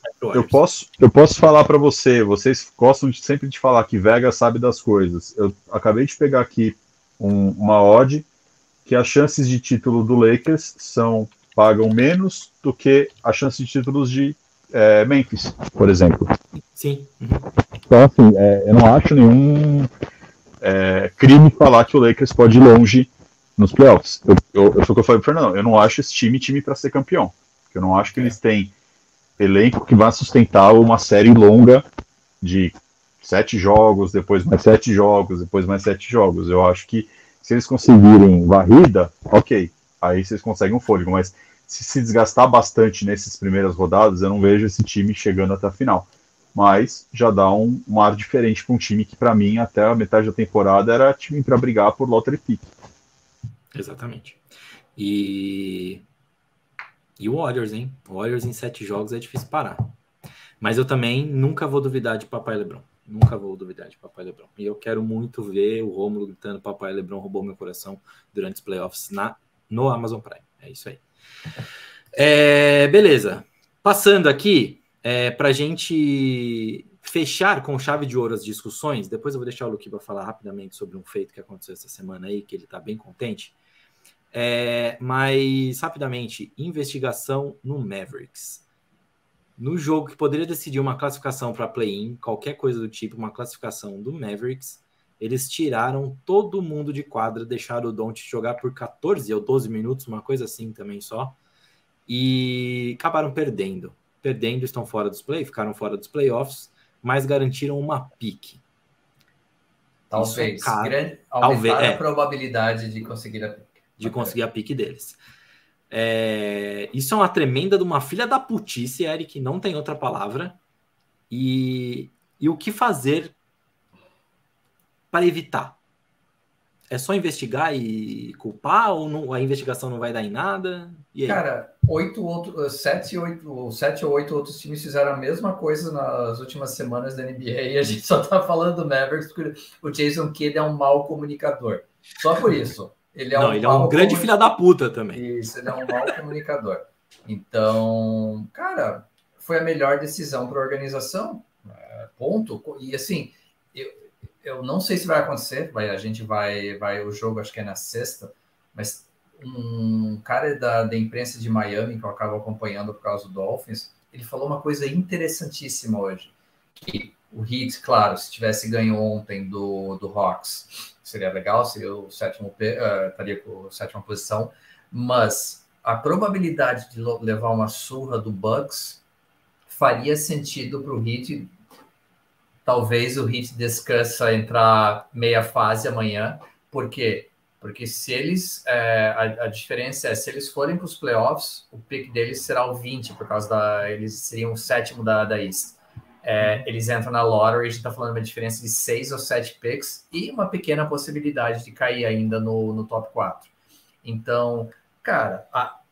posso falar para vocês gostam sempre de falar que Vegas sabe das coisas. Eu acabei de pegar aqui uma odd que as chances de título do Lakers pagam menos do que a chance de títulos de Memphis, por exemplo. Sim. Então, assim, eu não acho nenhum crime falar que o Lakers pode ir longe nos playoffs. Foi o que eu falei pro Fernando, eu não acho esse time para ser campeão. Porque eu não acho que eles têm elenco que vai sustentar uma série longa de 7 jogos, depois mais 7 jogos, depois mais 7 jogos. Eu acho que se eles conseguirem varrida, ok, aí vocês conseguem um fôlego, mas se desgastar bastante nessas primeiras rodadas, eu não vejo esse time chegando até a final. Mas já dá um ar diferente para um time que, para mim, até a metade da temporada era time para brigar por lottery pick. Exatamente. E o Warriors, hein? O Warriors em 7 jogos é difícil parar. Mas eu também nunca vou duvidar de Papai LeBron. Nunca vou duvidar de Papai LeBron. E eu quero muito ver o Rômulo gritando Papai LeBron roubou meu coração durante os playoffs no Amazon Prime. É isso aí. Beleza. Passando aqui, pra gente fechar com chave de ouro as discussões, depois eu vou deixar o Luquiba falar rapidamente sobre um feito que aconteceu essa semana aí, que ele tá bem contente. Mas, rapidamente, investigação no Mavericks. No jogo que poderia decidir uma classificação para play-in, qualquer coisa do tipo, uma classificação do Mavericks, eles tiraram todo mundo de quadra, deixaram o Doncic jogar por 14 ou 12 minutos, uma coisa assim também só, e acabaram perdendo. Estão fora dos ficaram fora dos playoffs, mas garantiram uma pique. Talvez. Aumentar a probabilidade de conseguir a pique. Conseguir a pique deles. Isso é uma tremenda de uma filha da putice, Eric, não tem outra palavra. E o que fazer para evitar? É só investigar e culpar ou não, a investigação não vai dar em nada? E aí? Cara, 7 ou 8 outros times fizeram a mesma coisa nas últimas semanas da NBA e a gente só tá falando do Mavericks porque o Jason Kidd é um mau comunicador. Só por isso. Ele é um grande filho da puta também. Isso, ele é um mau comunicador. Então, cara, foi a melhor decisão para a organização. Ponto. E assim, eu não sei se vai acontecer. A gente vai o jogo acho que é na sexta, mas um cara da imprensa de Miami que eu acabo acompanhando por causa do Dolphins, ele falou uma coisa interessantíssima hoje. Que o Heat, claro, se tivesse ganho ontem do Hawks, seria legal, seria o sétimo, estaria com a 7ª posição, mas a probabilidade de levar uma surra do Bucks faria sentido para o Heat. Talvez o Heat descansa entrar meia fase amanhã. Por quê? Porque se eles... a diferença é, se eles forem para os playoffs, o pick deles será o 20, por causa eles seriam o 7º da East. Eles entram na lottery, a gente está falando de uma diferença de 6 ou 7 picks e uma pequena possibilidade de cair ainda no top 4. Então, cara,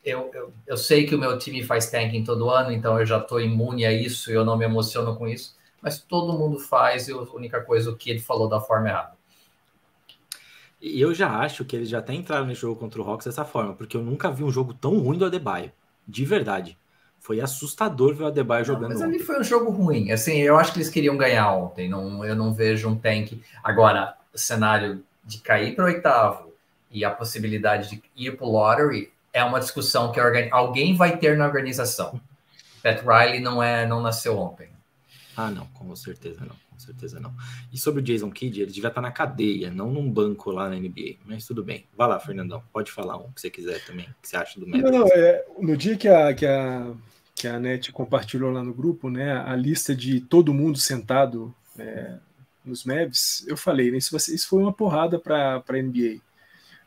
eu sei que o meu time faz tanking todo ano, então eu já estou imune a isso, eu não me emociono com isso, mas todo mundo faz e a única coisa que ele falou da forma errada. E eu já acho que eles já até entraram no jogo contra o Hawks dessa forma, porque eu nunca vi um jogo tão ruim do Adebayo, de verdade. Foi assustador ver o Adebayo jogando. Mas ali foi um jogo ruim. Assim, eu acho que eles queriam ganhar ontem. Eu não vejo um tank. Agora, o cenário de cair para o 8º e a possibilidade de ir para o lottery é uma discussão que alguém vai ter na organização. Pat Riley não nasceu ontem. Não, com certeza não. Com certeza não. E sobre o Jason Kidd, ele devia estar na cadeia, não num banco lá na NBA. Mas tudo bem. Vai lá, Fernandão. Pode falar um que você quiser também. O que você acha do Mavericks? No dia que a NET compartilhou lá no grupo, né, a lista de todo mundo sentado nos Mavs, eu falei, né, isso foi uma porrada para a NBA.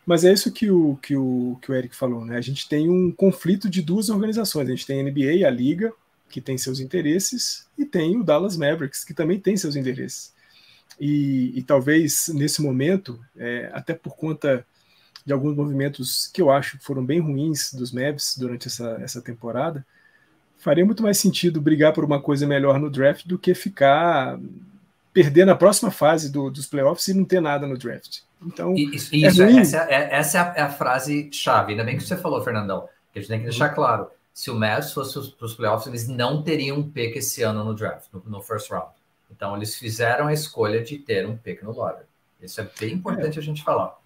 Mas é isso que o Eric falou, né? A gente tem um conflito de duas organizações. A gente tem a NBA, a Liga, que tem seus interesses, e tem o Dallas Mavericks, que também tem seus interesses. E talvez, nesse momento, até por conta de alguns movimentos que eu acho que foram bem ruins dos Mavs durante essa temporada, faria muito mais sentido brigar por uma coisa melhor no draft do que perder na próxima fase dos playoffs e não ter nada no draft. Então, essa é a frase chave. Ainda bem que você falou, Fernandão, que a gente tem que deixar claro. Se o Mavs fosse para os playoffs, eles não teriam um pick esse ano no draft, no first round. Então, eles fizeram a escolha de ter um pick no lottery. Isso é bem importante a gente falar.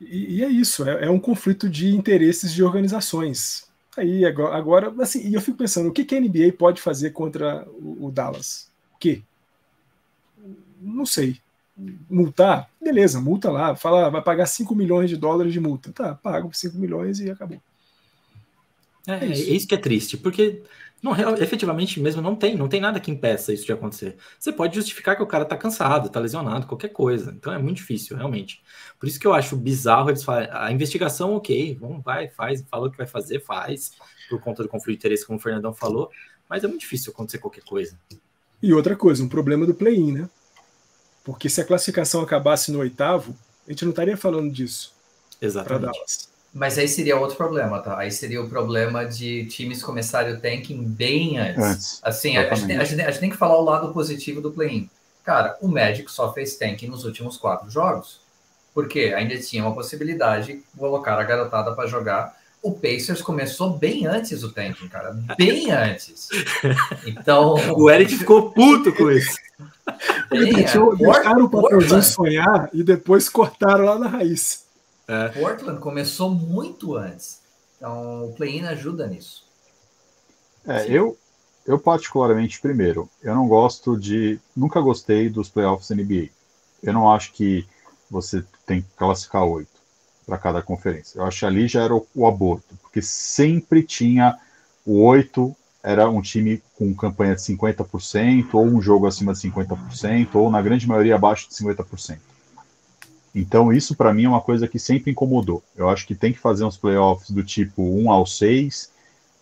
E é isso, é um conflito de interesses de organizações. Aí, agora, assim, e eu fico pensando, o que a NBA pode fazer contra o Dallas? O quê? Não sei. Multar? Beleza, multa lá. Fala, vai pagar $5 milhões de multa. Tá, pago 5 milhões e acabou. É isso que é triste, porque efetivamente mesmo não tem nada que impeça isso de acontecer. Você pode justificar que o cara tá cansado, tá lesionado, qualquer coisa. Então é muito difícil, realmente. Por isso que eu acho bizarro eles falarem, a investigação, ok, faz, falou que vai fazer, faz, por conta do conflito de interesse, como o Fernandão falou, mas é muito difícil acontecer qualquer coisa. E outra coisa, um problema do play-in, né? Porque se a classificação acabasse no 8º, a gente não estaria falando disso. Exatamente. Mas aí seria outro problema, tá? Aí seria o problema de times começarem o tanking bem antes. Assim, a gente tem que falar o lado positivo do play-in. Cara, o Magic só fez tanking nos últimos 4 jogos, porque ainda tinha uma possibilidade de colocar a garotada para jogar. O Pacers começou bem antes do tanking, cara. Bem antes. Então... O Eric ficou puto com isso. Deixaram o papelzinho sonhar e depois cortaram lá na raiz. Portland começou muito antes. Então, o play-in ajuda nisso. Eu particularmente, primeiro, eu não gosto nunca gostei dos playoffs NBA. Eu não acho que você tem que classificar 8 para cada conferência. Eu acho que ali já era o aborto, porque sempre tinha o 8, era um time com campanha de 50%, ou um jogo acima de 50%, ou na grande maioria abaixo de 50%. Então isso para mim é uma coisa que sempre incomodou. Eu acho que tem que fazer uns playoffs do tipo 1 ao 6,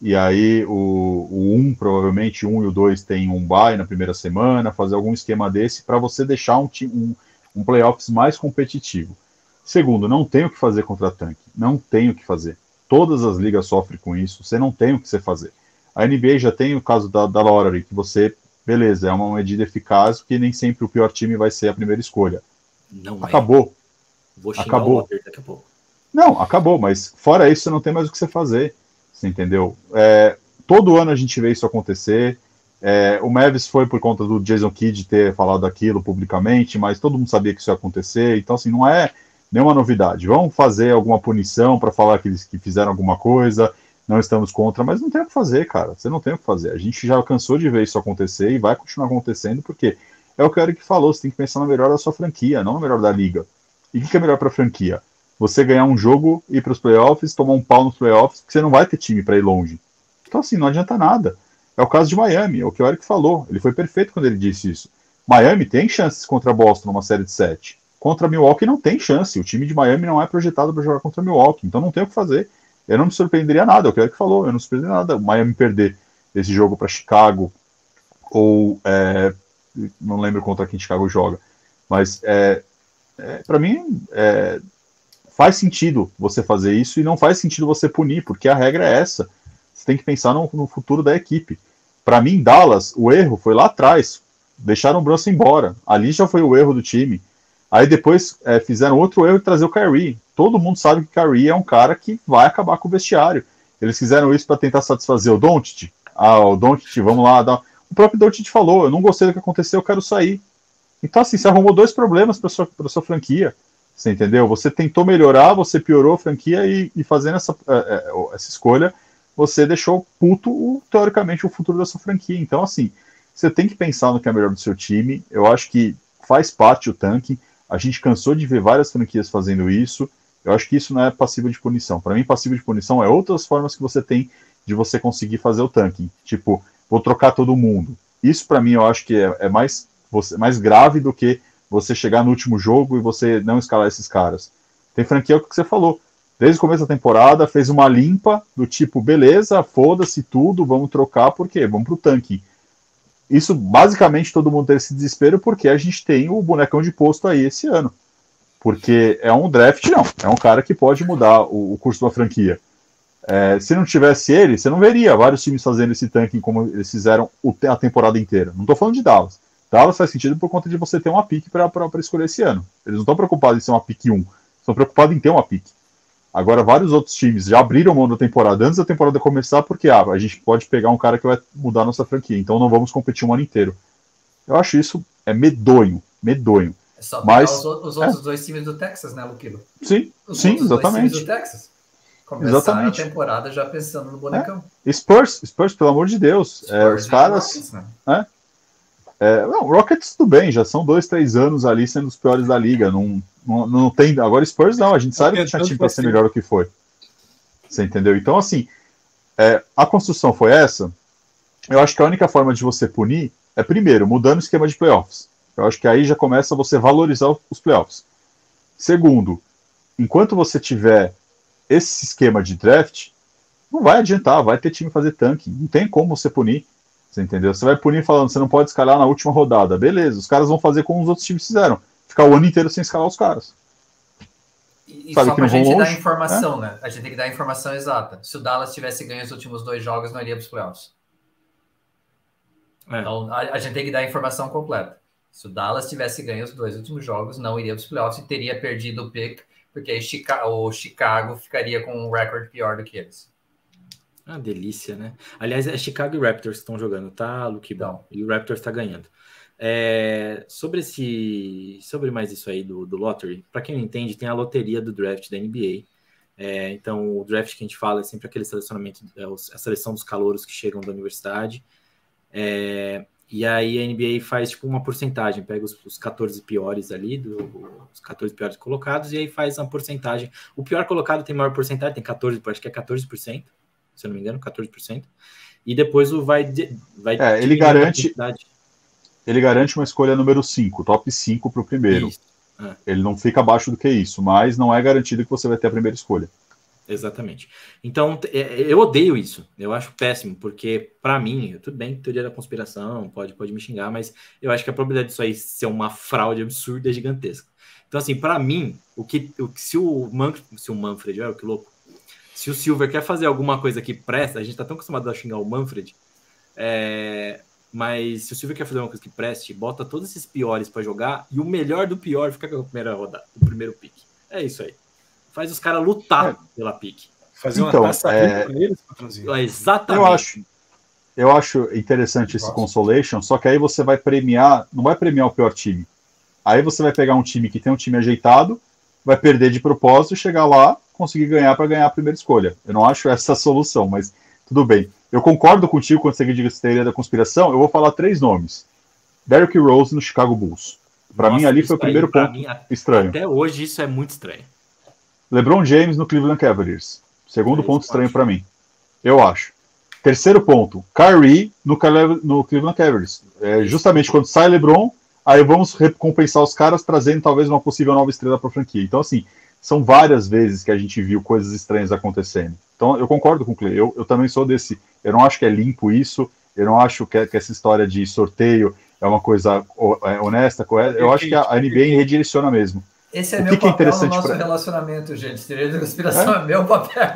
e aí o 1, provavelmente o 1 e o 2 tem um bye na primeira semana, fazer algum esquema desse para você deixar um playoffs mais competitivo. Segundo, não tem o que fazer contra tanque. Não tem o que fazer. Todas as ligas sofrem com isso, você não tem o que você fazer. A NBA já tem o caso da lottery, que você, beleza, é uma medida eficaz, porque nem sempre o pior time vai ser a primeira escolha. Não acabou. Vou xingar acabou. O Walter daqui a pouco. Não, acabou, mas fora isso você não tem mais o que você fazer. Você entendeu? Todo ano a gente vê isso acontecer. O Mavs foi por conta do Jason Kidd ter falado aquilo publicamente, mas todo mundo sabia que isso ia acontecer. Então, assim, não é nenhuma novidade. Vamos fazer alguma punição para falar que eles fizeram alguma coisa, não estamos contra, mas não tem o que fazer, cara. Você não tem o que fazer. A gente já cansou de ver isso acontecer e vai continuar acontecendo, porque é o que o Eric falou, você tem que pensar no melhor da sua franquia, não no melhor da liga. E o que é melhor para a franquia? Você ganhar um jogo, ir para os playoffs, tomar um pau nos playoffs, porque você não vai ter time para ir longe. Então, assim, não adianta nada. É o caso de Miami, é o que o Eric falou. Ele foi perfeito quando ele disse isso. Miami tem chances contra Boston numa série de 7. Contra Milwaukee não tem chance. O time de Miami não é projetado para jogar contra Milwaukee. Então não tem o que fazer. Eu não me surpreenderia nada, é o que o Eric falou. Eu não me surpreenderia nada. O Miami perder esse jogo para Chicago, ou não lembro contra quem Chicago joga. Mas para mim faz sentido você fazer isso e não faz sentido você punir, porque a regra é essa. Você tem que pensar no futuro da equipe. Para mim, Dallas, o erro foi lá atrás. Deixaram o Brunson embora. Ali já foi o erro do time. Aí depois fizeram outro erro de trazer o Kyrie. Todo mundo sabe que o Kyrie é um cara que vai acabar com o vestiário. Eles fizeram isso para tentar satisfazer o Doncic. O Doncic, vamos lá. O próprio Doncic falou, eu não gostei do que aconteceu, eu quero sair. Então, assim, você arrumou 2 problemas para sua franquia. Você entendeu? Você tentou melhorar, você piorou a franquia e fazendo essa escolha, você deixou puto, teoricamente, o futuro da sua franquia. Então, assim, você tem que pensar no que é melhor do seu time. Eu acho que faz parte o tanque. A gente cansou de ver várias franquias fazendo isso. Eu acho que isso não é passível de punição. Para mim, passível de punição é outras formas que você tem de você conseguir fazer o tanking. Tipo, vou trocar todo mundo. Isso, para mim, eu acho que é mais grave do que você chegar no último jogo e você não escalar esses caras. Tem franquia, o que você falou. Desde o começo da temporada, fez uma limpa do tipo, beleza, foda-se tudo, vamos trocar, por quê? Vamos pro tanque. Isso, basicamente, todo mundo teve esse desespero porque a gente tem o bonecão de posto aí esse ano. Porque é um draft, não. É um cara que pode mudar o curso da franquia. Se não tivesse ele, você não veria vários times fazendo esse tanking como eles fizeram a temporada inteira. Não estou falando de Dallas. Dallas faz sentido por conta de você ter uma pick para escolher esse ano. Eles não estão preocupados em ser uma pick 1, estão preocupados em ter uma pick. Agora, vários outros times já abriram mão da temporada antes da temporada começar, porque a gente pode pegar um cara que vai mudar a nossa franquia, então não vamos competir um ano inteiro. Eu acho isso medonho. É só pegar os outros dois times do Texas, né, Luquilo? Sim, exatamente. Dois times do Texas. Começaram a temporada já pensando no bonecão. Spurs, pelo amor de Deus. Os caras... Rockets, né? Não, Rockets tudo bem, já são 2-3 anos ali sendo os piores da liga. Não tem. Agora Spurs não, a gente sabe que tinha time para ser melhor do que foi. Você entendeu? Então, assim, a construção foi essa. Eu acho que a única forma de você punir é, primeiro, mudando o esquema de playoffs. Eu acho que aí já começa você valorizar os playoffs. Segundo, enquanto você tiver esse esquema de draft, não vai adiantar, vai ter time fazer tanque. Não tem como você punir. Você entendeu? Você vai punir falando, você não pode escalar na última rodada. Beleza, os caras vão fazer como os outros times fizeram. Ficar o ano inteiro sem escalar os caras. E só pra gente dar informação, né? A gente tem que dar a informação exata. Se o Dallas tivesse ganho os últimos 2 jogos, não iria para os playoffs. Então, a gente tem que dar a informação completa. Se o Dallas tivesse ganho os 2 últimos jogos, não iria para os playoffs e teria perdido o pick, porque aí o Chicago ficaria com um recorde pior do que eles. Ah, delícia, né? Aliás, é Chicago e Raptors que estão jogando, tá, Luke? Bom, e o Raptors está ganhando. Sobre mais isso aí do Lottery, para quem não entende, tem a loteria do draft da NBA. Então, o draft que a gente fala é sempre aquele selecionamento, a seleção dos calouros que chegam da universidade. E aí a NBA faz tipo uma porcentagem, pega os 14 piores ali, os 14 piores colocados, e aí faz uma porcentagem. O pior colocado tem maior porcentagem, tem 14%, acho que é 14%, se eu não me engano, 14%. E depois ele garante uma escolha número 5, top 5 para o primeiro. Ele não fica abaixo do que isso, mas não é garantido que você vai ter a primeira escolha. Exatamente. Então, eu odeio isso. Eu acho péssimo, porque, para mim, tudo bem, teoria da conspiração, pode me xingar, mas eu acho que a probabilidade disso aí ser uma fraude absurda é gigantesca. Então, assim, para mim, se o Manfred, olha que louco, se o Silver quer fazer alguma coisa que presta, a gente tá tão acostumado a xingar o Manfred, mas se o Silver quer fazer uma coisa que preste, bota todos esses piores para jogar e o melhor do pior fica com a primeira rodada, o primeiro pick. É isso aí. Faz os caras lutar pela pique. Fazer uma taça com eles, patrãozinho. Exatamente. Eu acho interessante esse consolation, só que aí você vai premiar, não vai premiar o pior time. Aí você vai pegar um time que tem um time ajeitado, vai perder de propósito, chegar lá, conseguir ganhar para ganhar a primeira escolha. Eu não acho essa a solução, mas tudo bem. Eu concordo contigo quando você diz que teoria da conspiração, eu vou falar 3 nomes. Derrick Rose no Chicago Bulls. Para mim ali foi o primeiro ponto estranho. Até hoje isso é muito estranho. LeBron James no Cleveland Cavaliers. Segundo ponto estranho para mim. Eu acho. Terceiro ponto, Kyrie no Cleveland Cavaliers. Justamente quando sai LeBron, aí vamos recompensar os caras trazendo talvez uma possível nova estrela para a franquia. Então, assim, são várias vezes que a gente viu coisas estranhas acontecendo. Então, eu concordo com o Clay. Eu também sou desse. Eu não acho que é limpo isso. Eu não acho que essa história de sorteio é uma coisa honesta, correta. Eu acho que a NBA redireciona mesmo. Esse é meu papel no nosso relacionamento, gente. Teoria da conspiração é meu papel.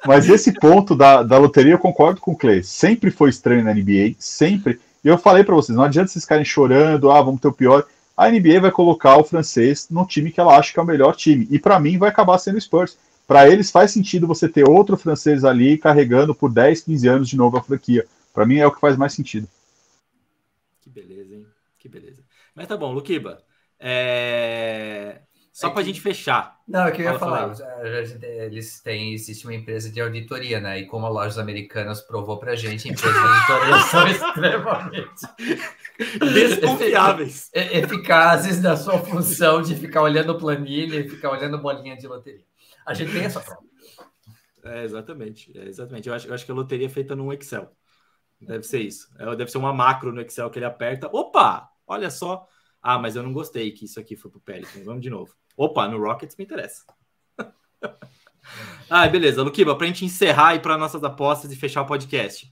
Mas esse ponto da loteria eu concordo com o Clay. Sempre foi estranho na NBA, sempre. E eu falei para vocês, não adianta vocês ficarem chorando, vamos ter o pior. A NBA vai colocar o francês no time que ela acha que é o melhor time. E para mim vai acabar sendo o Spurs. Para eles faz sentido você ter outro francês ali carregando por 10, 15 anos de novo a franquia. Para mim é o que faz mais sentido. Que beleza, hein? Que beleza. Mas tá bom, Luquiba. Só para a gente fechar. Não, é que eu ia falar. Existe uma empresa de auditoria, né? E como a Lojas Americanas provou pra gente, empresas de auditoria são extremamente desconfiáveis, eficazes na sua função de ficar olhando planilha e ficar olhando bolinha de loteria. A gente tem essa prova. Exatamente. Eu acho que a loteria é feita num Excel. Deve ser isso. Deve ser uma macro no Excel que ele aperta. Opa! Olha só. Mas eu não gostei que isso aqui foi pro Pelicans. Vamos de novo. Opa, no Rockets me interessa. Beleza. Luquiba, pra gente encerrar e para nossas apostas e fechar o podcast.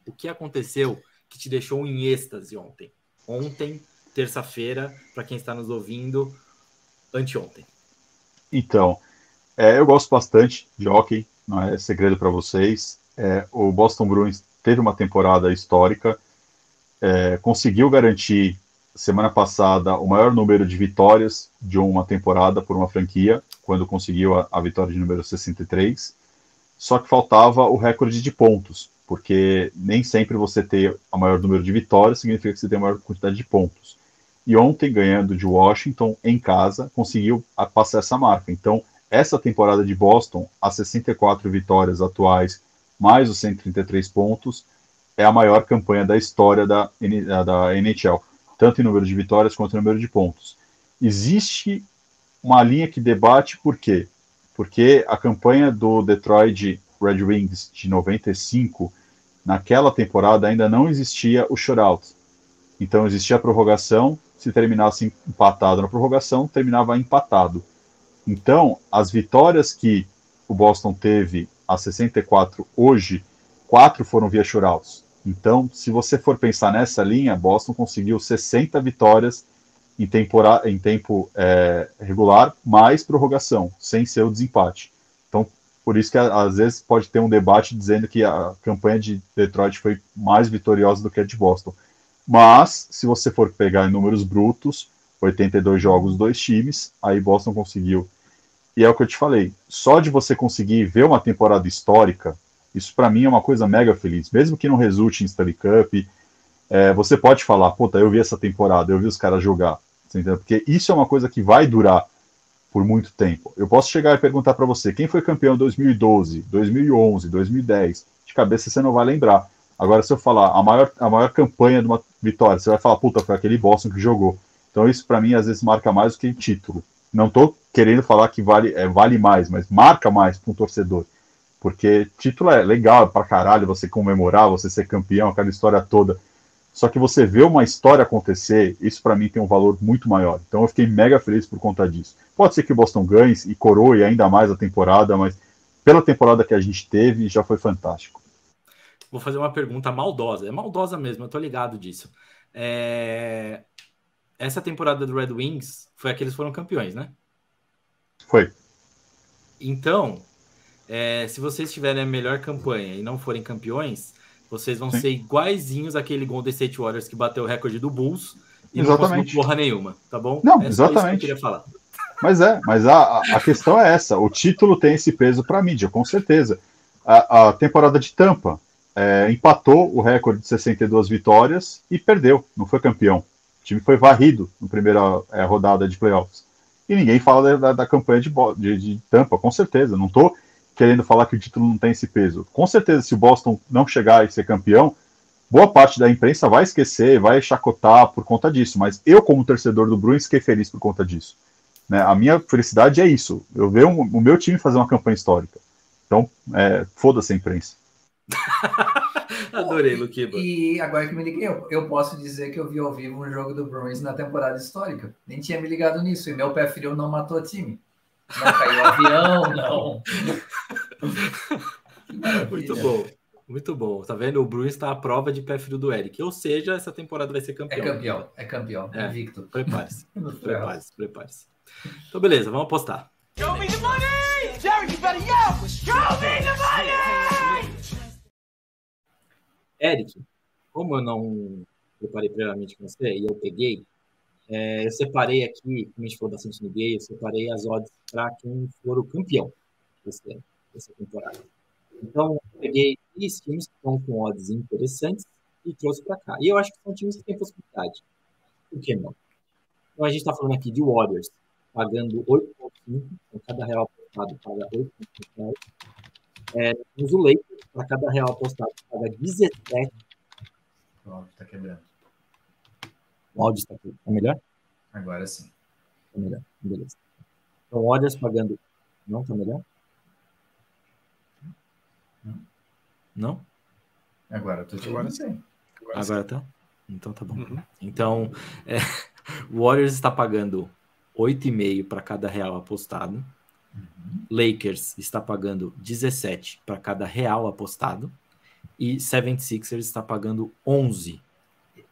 O que aconteceu que te deixou em êxtase ontem? Ontem, terça-feira, para quem está nos ouvindo, anteontem. Então, eu gosto bastante de hockey, não é segredo para vocês. O Boston Bruins teve uma temporada histórica. conseguiu garantir, semana passada, o maior número de vitórias de uma temporada por uma franquia, quando conseguiu a vitória de número 63, só que faltava o recorde de pontos, porque nem sempre você ter o maior número de vitórias significa que você tem a maior quantidade de pontos. E ontem, ganhando de Washington, em casa, conseguiu passar essa marca. Então, essa temporada de Boston, as 64 vitórias atuais, mais os 133 pontos, é a maior campanha da história da NHL, tanto em número de vitórias quanto em número de pontos. Existe uma linha que debate por quê? Porque a campanha do Detroit Red Wings de 95, naquela temporada ainda não existia o shutout. Então existia a prorrogação, se terminasse empatado na prorrogação, terminava empatado. Então, as vitórias que o Boston teve, as 64 hoje, 4 foram via shootouts. Então, se você for pensar nessa linha, Boston conseguiu 60 vitórias em tempo regular, mais prorrogação, sem ser o desempate. Então, por isso que às vezes pode ter um debate dizendo que a campanha de Detroit foi mais vitoriosa do que a de Boston. Mas, se você for pegar em números brutos, 82 jogos, 2 times, aí Boston conseguiu. E é o que eu te falei, só de você conseguir ver uma temporada histórica, isso para mim é uma coisa mega feliz. Mesmo que não resulte em Stanley Cup, você pode falar, puta, eu vi essa temporada, eu vi os caras jogar. Entendeu? Porque isso é uma coisa que vai durar por muito tempo. Eu posso chegar e perguntar para você, quem foi campeão em 2012, 2011, 2010? De cabeça você não vai lembrar. Agora, se eu falar a maior campanha de uma vitória, você vai falar, puta, foi aquele Boston que jogou. Então isso para mim às vezes marca mais do que título. Não estou querendo falar que vale mais, mas marca mais para um torcedor. Porque título é legal pra caralho, você comemorar, você ser campeão, aquela história toda. Só que você vê uma história acontecer, isso para mim tem um valor muito maior. Então eu fiquei mega feliz por conta disso. Pode ser que o Boston ganhe e coroe ainda mais a temporada, mas pela temporada que a gente teve, já foi fantástico. Vou fazer uma pergunta maldosa. É maldosa mesmo, eu tô ligado disso. Essa temporada do Red Wings foi a que eles foram campeões, né? Foi. Então, se vocês tiverem a melhor campanha e não forem campeões, vocês vão ser iguaizinhos àquele Golden State Warriors que bateu o recorde do Bulls e não conseguiu porra nenhuma, tá bom? Não, exatamente. Só isso que eu queria falar. Mas a questão é essa, o título tem esse peso para a mídia, com certeza. A temporada de Tampa empatou o recorde de 62 vitórias e perdeu, não foi campeão. O time foi varrido na primeira rodada de playoffs. E ninguém fala da campanha de Tampa, com certeza. Não estou querendo falar que o título não tem esse peso. Com certeza, se o Boston não chegar e ser campeão, boa parte da imprensa vai esquecer, vai chacotar por conta disso. Mas eu, como torcedor do Bruins, fiquei feliz por conta disso. Né? A minha felicidade é isso. Eu ver o meu time fazer uma campanha histórica. Então, foda-se a imprensa. Adorei, Luquiba. E agora que me liguei, eu posso dizer que eu vi ao vivo um jogo do Bruins na temporada histórica. Nem tinha me ligado nisso. E meu pé frio não matou o time. Não caiu o avião, não. Muito bom. Muito bom. Tá vendo? O Bruins está à prova de pé frio do Eric. Ou seja, essa temporada vai ser campeão. É campeão. Invicto. Prepare-se. Prepare-se. Então, beleza, vamos apostar. Show me the money! Jerry, you better yell! Show me the money! Eric, como eu não preparei previamente com você e eu peguei, eu separei aqui, como a gente falou bastante no NBA, eu separei as odds para quem for o campeão dessa temporada. Então, eu peguei 3 times que estão com odds interessantes e trouxe para cá. E eu acho que são times que têm possibilidade. Por que não? Então, a gente está falando aqui de Warriors, pagando 8,5, então cada real apostado paga 8,5 reais. Temos o Lakers, para cada real apostado paga 17. O áudio está quebrando. O áudio está aqui. Tá melhor? Agora sim. Tá melhor, beleza. Então, Warriors pagando... Não, tá melhor? Não? Agora eu tô te ouvindo sim. Agora tá? Então tá bom. Então, o Warriors está pagando 8,5 para cada real apostado. Lakers está pagando 17 para cada real apostado. E 76ers está pagando 11.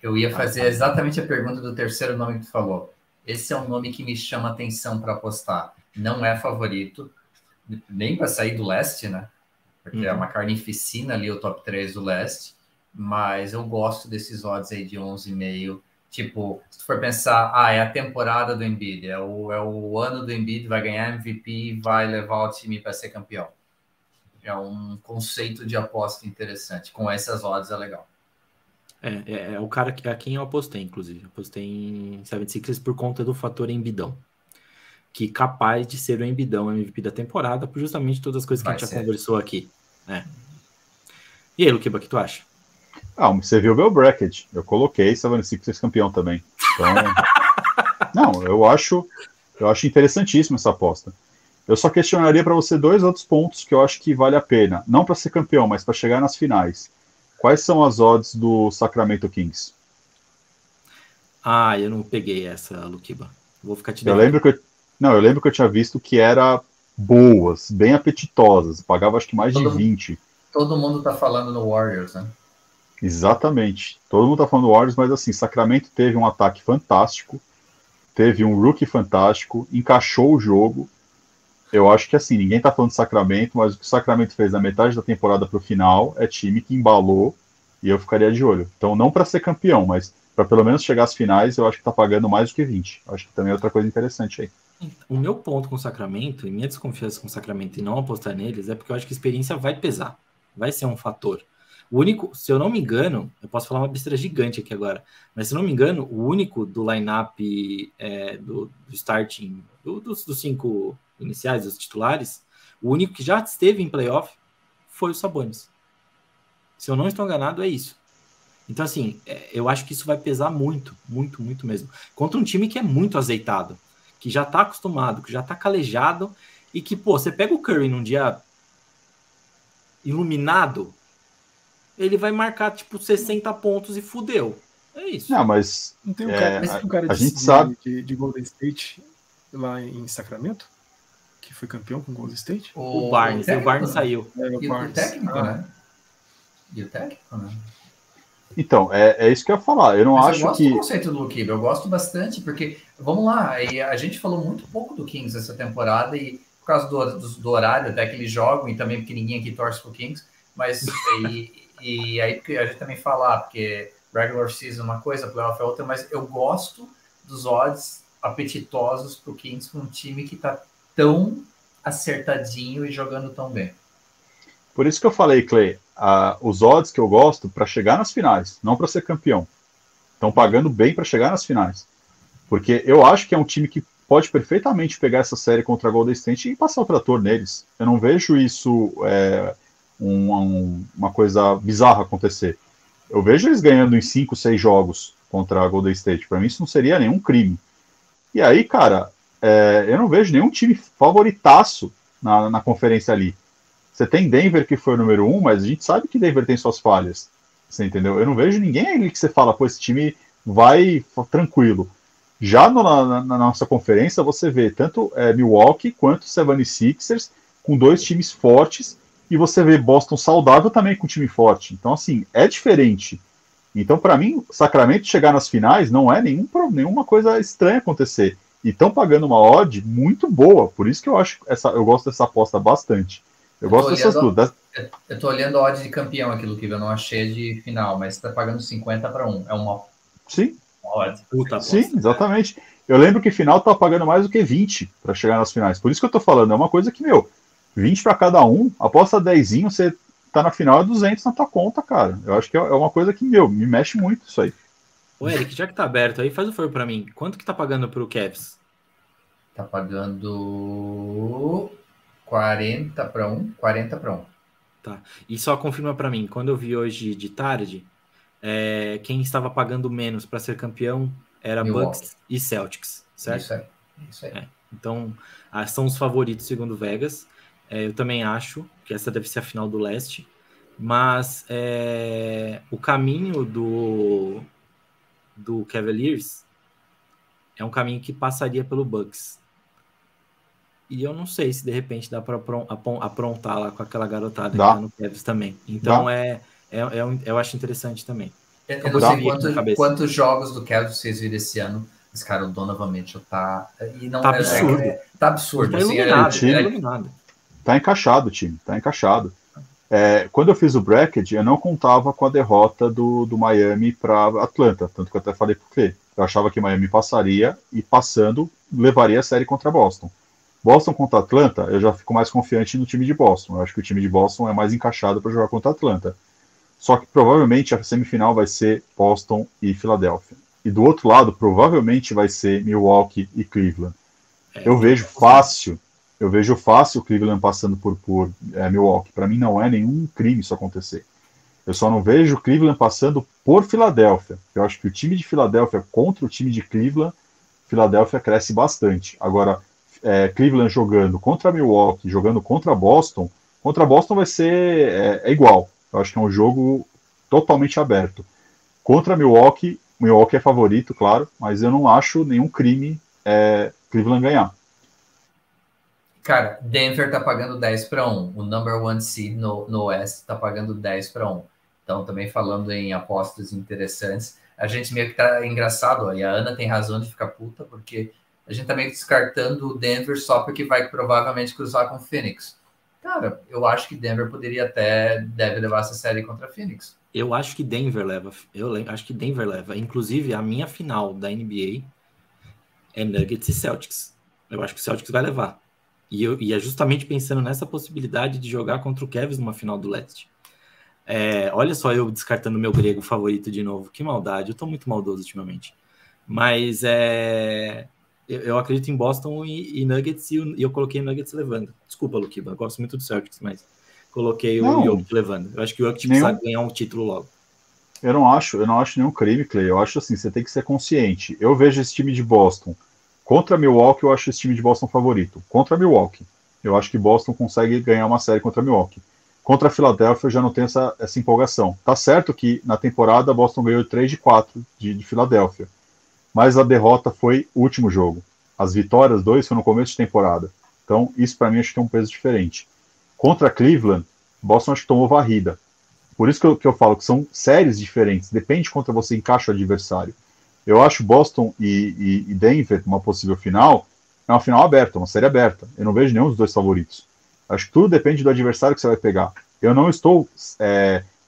Eu ia fazer exatamente a pergunta do terceiro nome que tu falou. Esse é um nome que me chama atenção para apostar. Não é favorito, nem para sair do leste, né? Porque é uma carnificina ali o top 3 do leste. mas eu gosto desses odds aí de 11,5. Tipo, se tu for pensar, é a temporada do Embiid, é o ano do Embiid, vai ganhar MVP e vai levar o time para ser campeão. É um conceito de aposta interessante. Com essas odds é legal. É o cara a quem eu apostei, inclusive. Apostei em 76ers por conta do fator Embidão. Que capaz de ser o Embidão MVP da temporada, por justamente todas as coisas que a gente já conversou aqui. E aí, Luquiba, o que tu acha? Você viu o meu bracket. Eu coloquei 76ers campeão também. Então, não, eu acho interessantíssima essa aposta. Eu só questionaria para você 2 outros pontos que eu acho que vale a pena. Não para ser campeão, mas para chegar nas finais. Quais são as odds do Sacramento Kings? Eu não peguei essa, Luquiba. Vou ficar te devendo. Eu lembro que eu tinha visto que era boas, bem apetitosas. Pagava acho que mais de 20. Todo mundo tá falando no Warriors, né? Exatamente. Todo mundo tá falando do Warriors, mas assim, Sacramento teve um ataque fantástico, teve um rookie fantástico, encaixou o jogo. Eu acho que assim, ninguém tá falando de Sacramento, mas o que o Sacramento fez na metade da temporada pro final é time que embalou e eu ficaria de olho. Então, não para ser campeão, mas para pelo menos chegar às finais, eu acho que tá pagando mais do que 20. Acho que também é outra coisa interessante aí. O meu ponto com o Sacramento, e minha desconfiança com o Sacramento e não apostar neles, é porque eu acho que a experiência vai pesar. Vai ser um fator. O único, se eu não me engano, eu posso falar uma besteira gigante aqui agora, mas se eu não me engano, o único do line-up do starting, dos 5 iniciais, dos titulares, o único que já esteve em playoff foi o Sabonis. Se eu não estou enganado, é isso. Então, assim, eu acho que isso vai pesar muito, muito, muito mesmo. Contra um time que é muito azeitado, que já está acostumado, que já está calejado, e que, você pega o Curry num dia iluminado, ele vai marcar, 60 pontos e fudeu. É isso. Não, mas... Não tem um cara a gente sabe de Golden State lá em Sacramento? Que foi campeão com Golden State? O Barnes. O Barnes saiu. O técnico, né? E o técnico, né? Então, é isso que eu ia falar. Eu não acho que... Eu gosto do conceito do Luquiba. Eu gosto bastante, porque, vamos lá, a gente falou muito pouco do Kings essa temporada, e por causa do horário até que eles jogam, e também porque ninguém aqui torce pro Kings, mas... E aí porque a gente também fala, porque regular season é uma coisa, playoff é outra, mas eu gosto dos odds apetitosos pro Kings, com um time que tá tão acertadinho e jogando tão bem. Por isso que eu falei, Clay, os odds que eu gosto para chegar nas finais, não para ser campeão. Estão pagando bem para chegar nas finais. Porque eu acho que é um time que pode perfeitamente pegar essa série contra a Golden State e passar o trator neles. Eu não vejo isso... uma coisa bizarra acontecer. Eu vejo eles ganhando em 5, 6 jogos contra a Golden State. Para mim isso não seria nenhum crime. E aí, cara, eu não vejo nenhum time favoritaço na conferência ali. Você tem Denver, que foi o número 1, mas a gente sabe que Denver tem suas falhas. Você entendeu? Eu não vejo ninguém ali que você fala, esse time vai tranquilo. Já na nossa conferência, você vê tanto Milwaukee quanto 76ers com 2 times fortes. E você vê Boston saudável também com um time forte. Então, assim, é diferente. Então, para mim, Sacramento chegar nas finais não é nenhuma coisa estranha acontecer. E estão pagando uma odd muito boa. Por isso que eu gosto dessa aposta bastante. Eu gosto dessas duas. Eu tô olhando a odd de campeão aqui, Luque. Eu não achei de final, mas está pagando 50-1. É uma... Sim. Odd. Puta aposta. Sim, exatamente. Eu lembro que final tá pagando mais do que 20 para chegar nas finais. Por isso que eu tô falando. É uma coisa que, 20 para cada um, aposta 10, você tá na final, é 200 na tua conta, cara. Eu acho que é uma coisa que, me mexe muito isso aí. Ô, Eric, já que tá aberto aí, faz o favor pra mim. Quanto que tá pagando pro Cavs? Tá pagando 40-1. 40-1. Tá. E só confirma pra mim, quando eu vi hoje de tarde, quem estava pagando menos para ser campeão era Milwaukee. Bucks e Celtics, certo? Isso aí. Então, são os favoritos segundo Vegas. Eu também acho que essa deve ser a final do leste, mas o caminho do Cavaliers é um caminho que passaria pelo Bucks. E eu não sei se de repente dá para aprontar lá com aquela garotada que tá no Cavs também. Então eu acho interessante também. Eu não sei quantos jogos do Cavs vocês viram esse ano. Mas, cara, o Donovan Mitchell tá... E não, tá absurdo. Tá absurdo. Tá iluminado. Tá encaixado o time, tá encaixado. Quando eu fiz o bracket, eu não contava com a derrota do Miami para Atlanta, tanto que eu até falei pro Fê. Eu achava que Miami passaria e passando, levaria a série contra Boston. Boston contra Atlanta, eu já fico mais confiante no time de Boston. Eu acho que o time de Boston é mais encaixado para jogar contra Atlanta. Só que provavelmente a semifinal vai ser Boston e Filadélfia. E do outro lado, provavelmente vai ser Milwaukee e Cleveland. Eu vejo fácil o Cleveland passando por Milwaukee. Para mim não é nenhum crime isso acontecer. Eu só não vejo o Cleveland passando por Filadélfia. Eu acho que o time de Filadélfia contra o time de Cleveland, Filadélfia cresce bastante. Agora, Cleveland jogando contra Milwaukee, jogando contra Boston vai ser igual. Eu acho que é um jogo totalmente aberto. Contra Milwaukee é favorito, claro, mas eu não acho nenhum crime Cleveland ganhar. Cara, Denver tá pagando 10-1. O number one seed no Oeste tá pagando 10-1. Então, também falando em apostas interessantes, a gente meio que tá engraçado, ó, e a Ana tem razão de ficar puta, porque a gente tá meio que descartando o Denver só porque vai provavelmente cruzar com o Phoenix. Cara, eu acho que Denver deve levar essa série contra a Phoenix. Eu acho que Denver leva. Inclusive, a minha final da NBA é Nuggets e Celtics. Eu acho que o Celtics vai levar. E é justamente pensando nessa possibilidade de jogar contra o Cavs numa final do Leste. Olha só eu descartando meu grego favorito de novo. Que maldade. Eu tô muito maldoso ultimamente. Mas eu acredito em Boston e Nuggets e eu coloquei Nuggets levando. Desculpa, Luquiba. Eu gosto muito do Celtics, mas coloquei o Jokic levando. Eu acho que o Jokic precisa ganhar um título logo. Eu não acho nenhum crime, Clay. Eu acho assim, você tem que ser consciente. Eu vejo esse time de Boston contra Milwaukee, eu acho esse time de Boston favorito. Contra Milwaukee, eu acho que Boston consegue ganhar uma série contra Milwaukee. Contra a Filadélfia, eu já não tenho essa empolgação. Tá certo que na temporada Boston ganhou 3-4 de Filadélfia, mas a derrota foi o último jogo. As vitórias, 2, foi no começo de temporada. Então, isso para mim acho que é um peso diferente. Contra Cleveland, Boston acho que tomou varrida. Por isso que eu falo que são séries diferentes. Depende de quanto você encaixa o adversário. Eu acho Boston e Denver, uma possível final, é uma final aberta, uma série aberta. Eu não vejo nenhum dos dois favoritos. Acho que tudo depende do adversário que você vai pegar. Eu não estou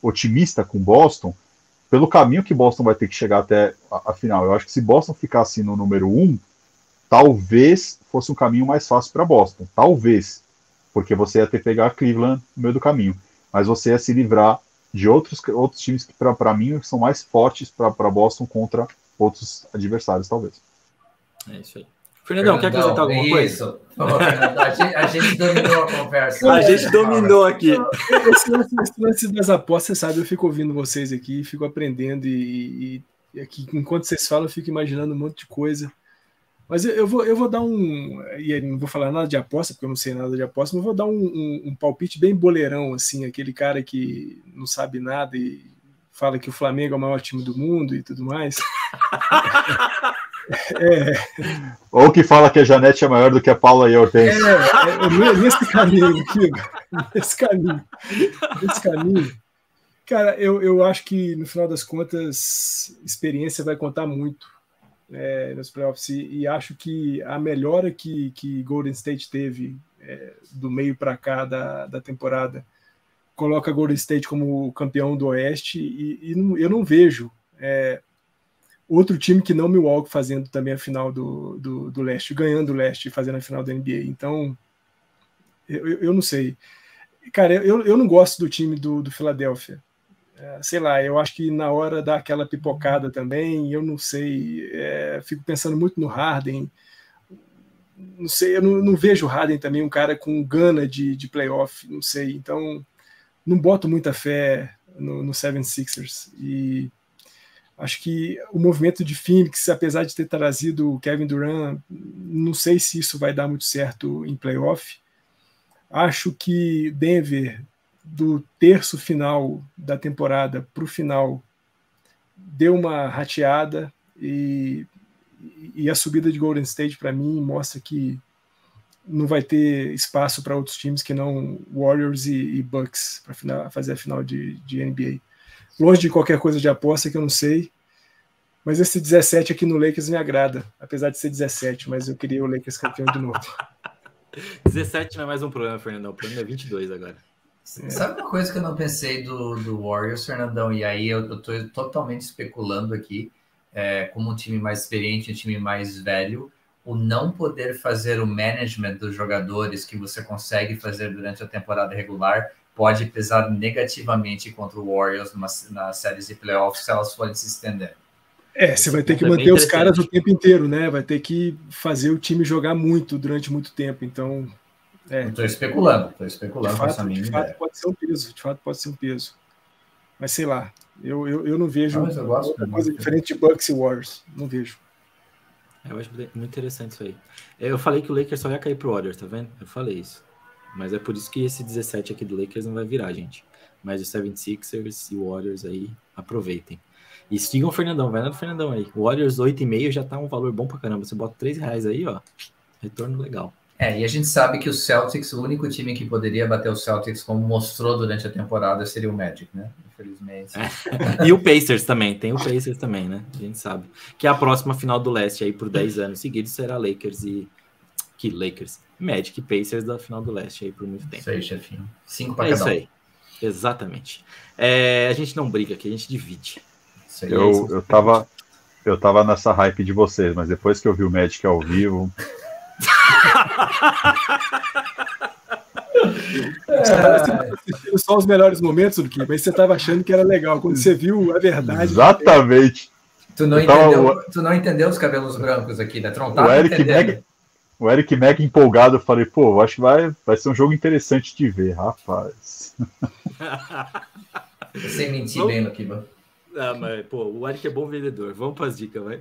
otimista com Boston pelo caminho que Boston vai ter que chegar até a final. Eu acho que se Boston ficasse no número 1, talvez fosse um caminho mais fácil para Boston. Talvez. Porque você ia ter que pegar Cleveland no meio do caminho. Mas você ia se livrar de outros times que, para mim, são mais fortes para Boston contra outros adversários, talvez. É isso aí. Fernandão, quer acrescentar alguma coisa? Isso. A gente dominou a conversa. A gente dominou aqui. Esse lance das apostas, sabe? Eu fico ouvindo vocês aqui, fico aprendendo e aqui, enquanto vocês falam, eu fico imaginando um monte de coisa. Mas eu vou dar e não vou falar nada de aposta, porque eu não sei nada de aposta, mas vou dar um palpite bem boleirão, assim, aquele cara que não sabe nada e fala que o Flamengo é o maior time do mundo e tudo mais. Ou que fala que a Janete é maior do que a Paula e a Hortência. Nesse caminho aqui, nesse caminho. Cara, eu acho que no final das contas, experiência vai contar muito nos playoffs, e acho que a melhora que Golden State teve do meio para cá da temporada coloca Golden State como campeão do Oeste, e eu não vejo outro time que não Milwaukee fazendo também a final do Leste, ganhando o Leste e fazendo a final da NBA. Então, eu não sei. Cara, eu não gosto do time do Philadelphia. Sei lá, eu acho que na hora dá aquela pipocada também, eu não sei, fico pensando muito no Harden, não sei, eu não vejo o Harden também um cara com gana de playoff, não sei, então não boto muita fé no 76ers, e acho que o movimento de Phoenix, apesar de ter trazido o Kevin Durant, não sei se isso vai dar muito certo em playoff. Acho que Denver, do terço final da temporada para o final, deu uma rateada, e a subida de Golden State, para mim, mostra que não vai ter espaço para outros times que não Warriors e Bucks para fazer a final de NBA. Longe de qualquer coisa de aposta que eu não sei, mas esse 17 aqui no Lakers me agrada, apesar de ser 17, mas eu queria o Lakers campeão de novo. 17 não é mais um problema, Fernandão, o problema é 22 agora. Sabe uma coisa que eu não pensei do Warriors, Fernandão? E aí eu tô totalmente especulando aqui, como um time mais experiente, um time mais velho, o não poder fazer o management dos jogadores que você consegue fazer durante a temporada regular pode pesar negativamente contra o Warriors nas séries de playoffs se elas forem se estender. Você vai ter que manter os caras o tempo inteiro, né? Vai ter que fazer o time jogar muito durante muito tempo, então... Estou especulando. De fato pode ser um peso. Mas sei lá, eu não vejo outra coisa diferente de Bucks e Warriors. Não vejo. Eu acho muito interessante isso aí. Eu falei que o Lakers só ia cair pro Warriors, tá vendo? Eu falei isso. Mas é por isso que esse 17 aqui do Lakers não vai virar, gente. Mas o 76ers e o Warriors aí, aproveitem. E sigam o Fernandão, vai lá no Fernandão aí. O Warriors 8,5 já tá um valor bom pra caramba. Você bota R$3 aí, ó. Retorno legal. E a gente sabe que o Celtics, o único time que poderia bater o Celtics, como mostrou durante a temporada, seria o Magic, né? Infelizmente. E o Pacers também, tem o Pacers também, né? A gente sabe. Que a próxima final do leste aí por 10 anos seguidos será Lakers Magic e Pacers da final do leste aí por muito tempo. Isso aí, chefinho. 5 para cada um. Isso aí, exatamente. A gente não briga aqui, a gente divide. Isso aí, eu tava nessa hype de vocês, mas depois que eu vi o Magic ao vivo... Você estava assistindo só os melhores momentos, Luquinha, mas você estava achando que era legal. Quando você viu a verdade... Exatamente. Tu não entendeu os cabelos brancos aqui, né? O Eric Mack empolgado, eu falei, pô, acho que vai ser um jogo interessante de ver, rapaz. Sem mentir bem, Luquiba. Mas, pô, o Eric é bom vendedor. Vamos para as dicas, vai.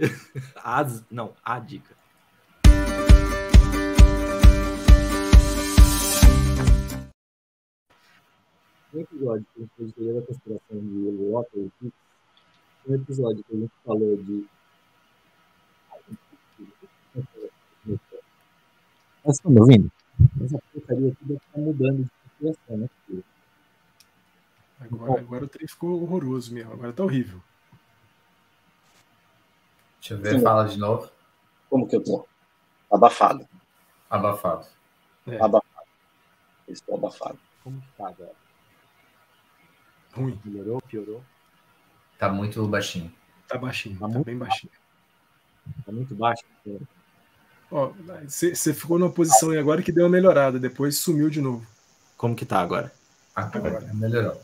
A dica. No episódio que a gente fez teoria da conspiração de Water, no episódio que a gente falou de... Vocês estão me ouvindo? Essa porcaria aqui deve estar mudando de conspiração, né? Agora o trem ficou horroroso mesmo. Agora tá horrível. Deixa eu ver, fala de novo. Como que eu tô? Abafado. Abafado. Abafado. Estou abafado. Como que tá agora? Ruim. Melhorou, piorou? Tá muito baixinho. Tá baixinho, tá bem baixinho. Tá muito baixo. Ó, você ficou numa posição aí agora que deu uma melhorada, depois sumiu de novo. Como que tá agora? Agora melhorou.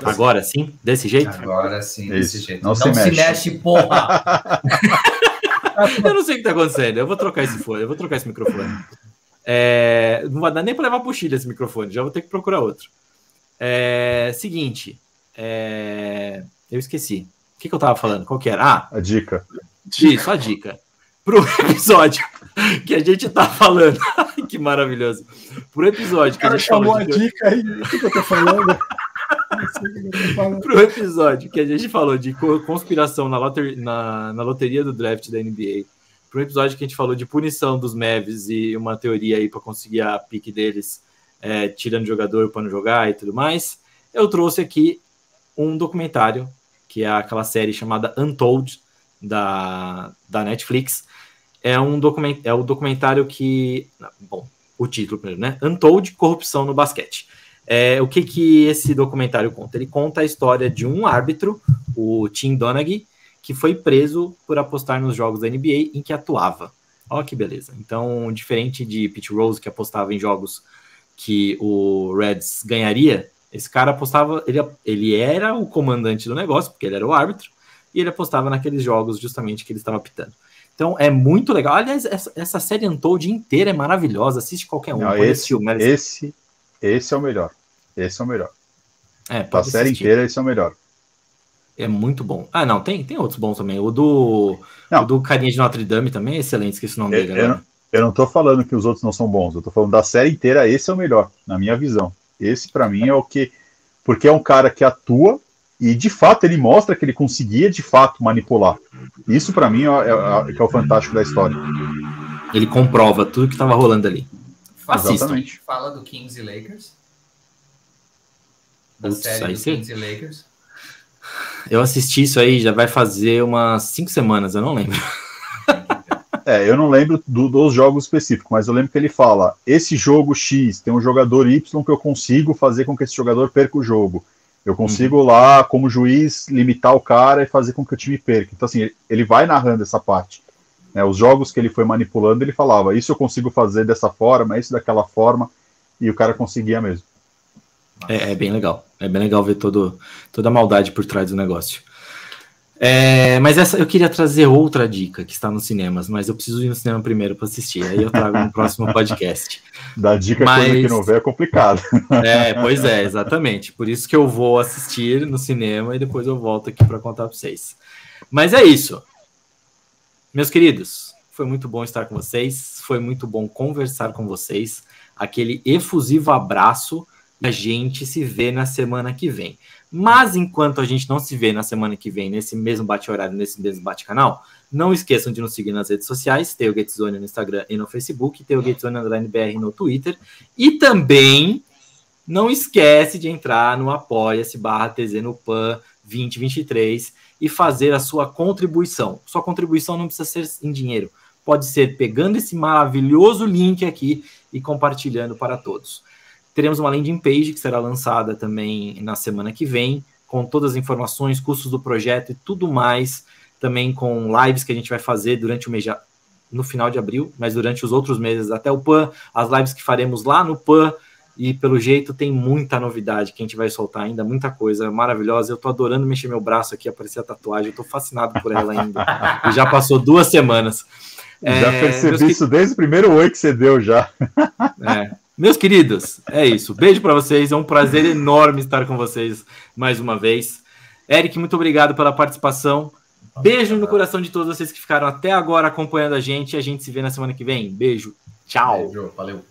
Agora sim? Desse jeito? Agora sim, desse jeito. Não se mexe, porra! Eu não sei o que tá acontecendo. Eu vou trocar esse fone, eu vou trocar esse microfone. Não vai dar nem para levar pro Chile esse microfone, já vou ter que procurar outro. Seguinte, eu esqueci. O que eu tava falando? Qual que era? A dica. Isso, a dica. Pro episódio que a gente tá falando. Que maravilhoso. Pro episódio que a gente chamou a dica aí. O que eu tô falando? Pro episódio que a gente falou de conspiração na loteria do draft da NBA. Pro episódio que a gente falou de punição dos Mavs e uma teoria aí para conseguir a pique deles, tirando jogador para não jogar e tudo mais, eu trouxe aqui um documentário, que é aquela série chamada Untold, da Netflix. É o documentário que... Bom, o título primeiro, né? Untold, Corrupção no Basquete. O que esse documentário conta? Ele conta a história de um árbitro, o Tim Donaghy, que foi preso por apostar nos jogos da NBA em que atuava. Olha que beleza. Então, diferente de Pete Rose, que apostava em jogos que o Reds ganharia, esse cara apostava... Ele era o comandante do negócio, porque ele era o árbitro, e ele apostava naqueles jogos justamente que ele estava apitando. Então, é muito legal. Aliás, essa série Untold inteira é maravilhosa. Assiste qualquer um. Não, esse é o melhor. Esse é o melhor. A série inteira, esse é o melhor. É muito bom. Não, tem outros bons também. O do Carinha de Notre Dame também é excelente, esqueci o nome dele agora. Eu não tô falando que os outros não são bons, eu tô falando da série inteira, esse é o melhor, na minha visão. Esse, pra mim, é o que... Porque é um cara que atua e, de fato, ele mostra que ele conseguia, de fato, manipular. Isso, pra mim, é o fantástico da história. Ele comprova tudo que tava rolando ali. Exatamente. Fala do Kings e Lakers. Da série do Kings e Lakers. Eu assisti isso aí, já vai fazer umas 5 semanas, eu não lembro. Eu não lembro dos jogos específicos, mas eu lembro que ele fala, esse jogo X tem um jogador Y que eu consigo fazer com que esse jogador perca o jogo. Eu consigo lá, como juiz, limitar o cara e fazer com que o time perca. Então, assim, ele vai narrando essa parte. Os jogos que ele foi manipulando, ele falava, isso eu consigo fazer dessa forma, isso daquela forma, e o cara conseguia mesmo. É bem legal. É bem legal ver toda a maldade por trás do negócio. Mas eu queria trazer outra dica que está nos cinemas, mas eu preciso ir no cinema primeiro para assistir, aí eu trago no próximo podcast. Da dica coisa que não vê é complicado. Pois é, exatamente. Por isso que eu vou assistir no cinema e depois eu volto aqui para contar para vocês. Mas é isso. Meus queridos, foi muito bom estar com vocês, foi muito bom conversar com vocês, aquele efusivo abraço e a gente se vê na semana que vem. Mas enquanto a gente não se vê na semana que vem, nesse mesmo bate-horário, nesse mesmo bate-canal, não esqueçam de nos seguir nas redes sociais, TailgateZone no Instagram e no Facebook, TailgateZone_BR no Twitter, e também não esquece de entrar no apoia-se/TZNopan 2023 e fazer a sua contribuição. Sua contribuição não precisa ser em dinheiro, pode ser pegando esse maravilhoso link aqui e compartilhando para todos. Teremos uma landing page que será lançada também na semana que vem, com todas as informações, custos do projeto e tudo mais, também com lives que a gente vai fazer durante o mês, no final de abril, mas durante os outros meses até o PAN, as lives que faremos lá no PAN, e pelo jeito tem muita novidade que a gente vai soltar ainda, muita coisa maravilhosa. Eu tô adorando mexer meu braço aqui, aparecer a tatuagem, eu tô fascinado por ela ainda, e já passou 2 semanas. Já percebi isso desde o primeiro oi que você deu já. Meus queridos, é isso. Beijo para vocês. É um prazer enorme estar com vocês mais uma vez. Eric, muito obrigado pela participação. Beijo no coração de todos vocês que ficaram até agora acompanhando a gente. A gente se vê na semana que vem. Beijo. Tchau. Beijo, valeu.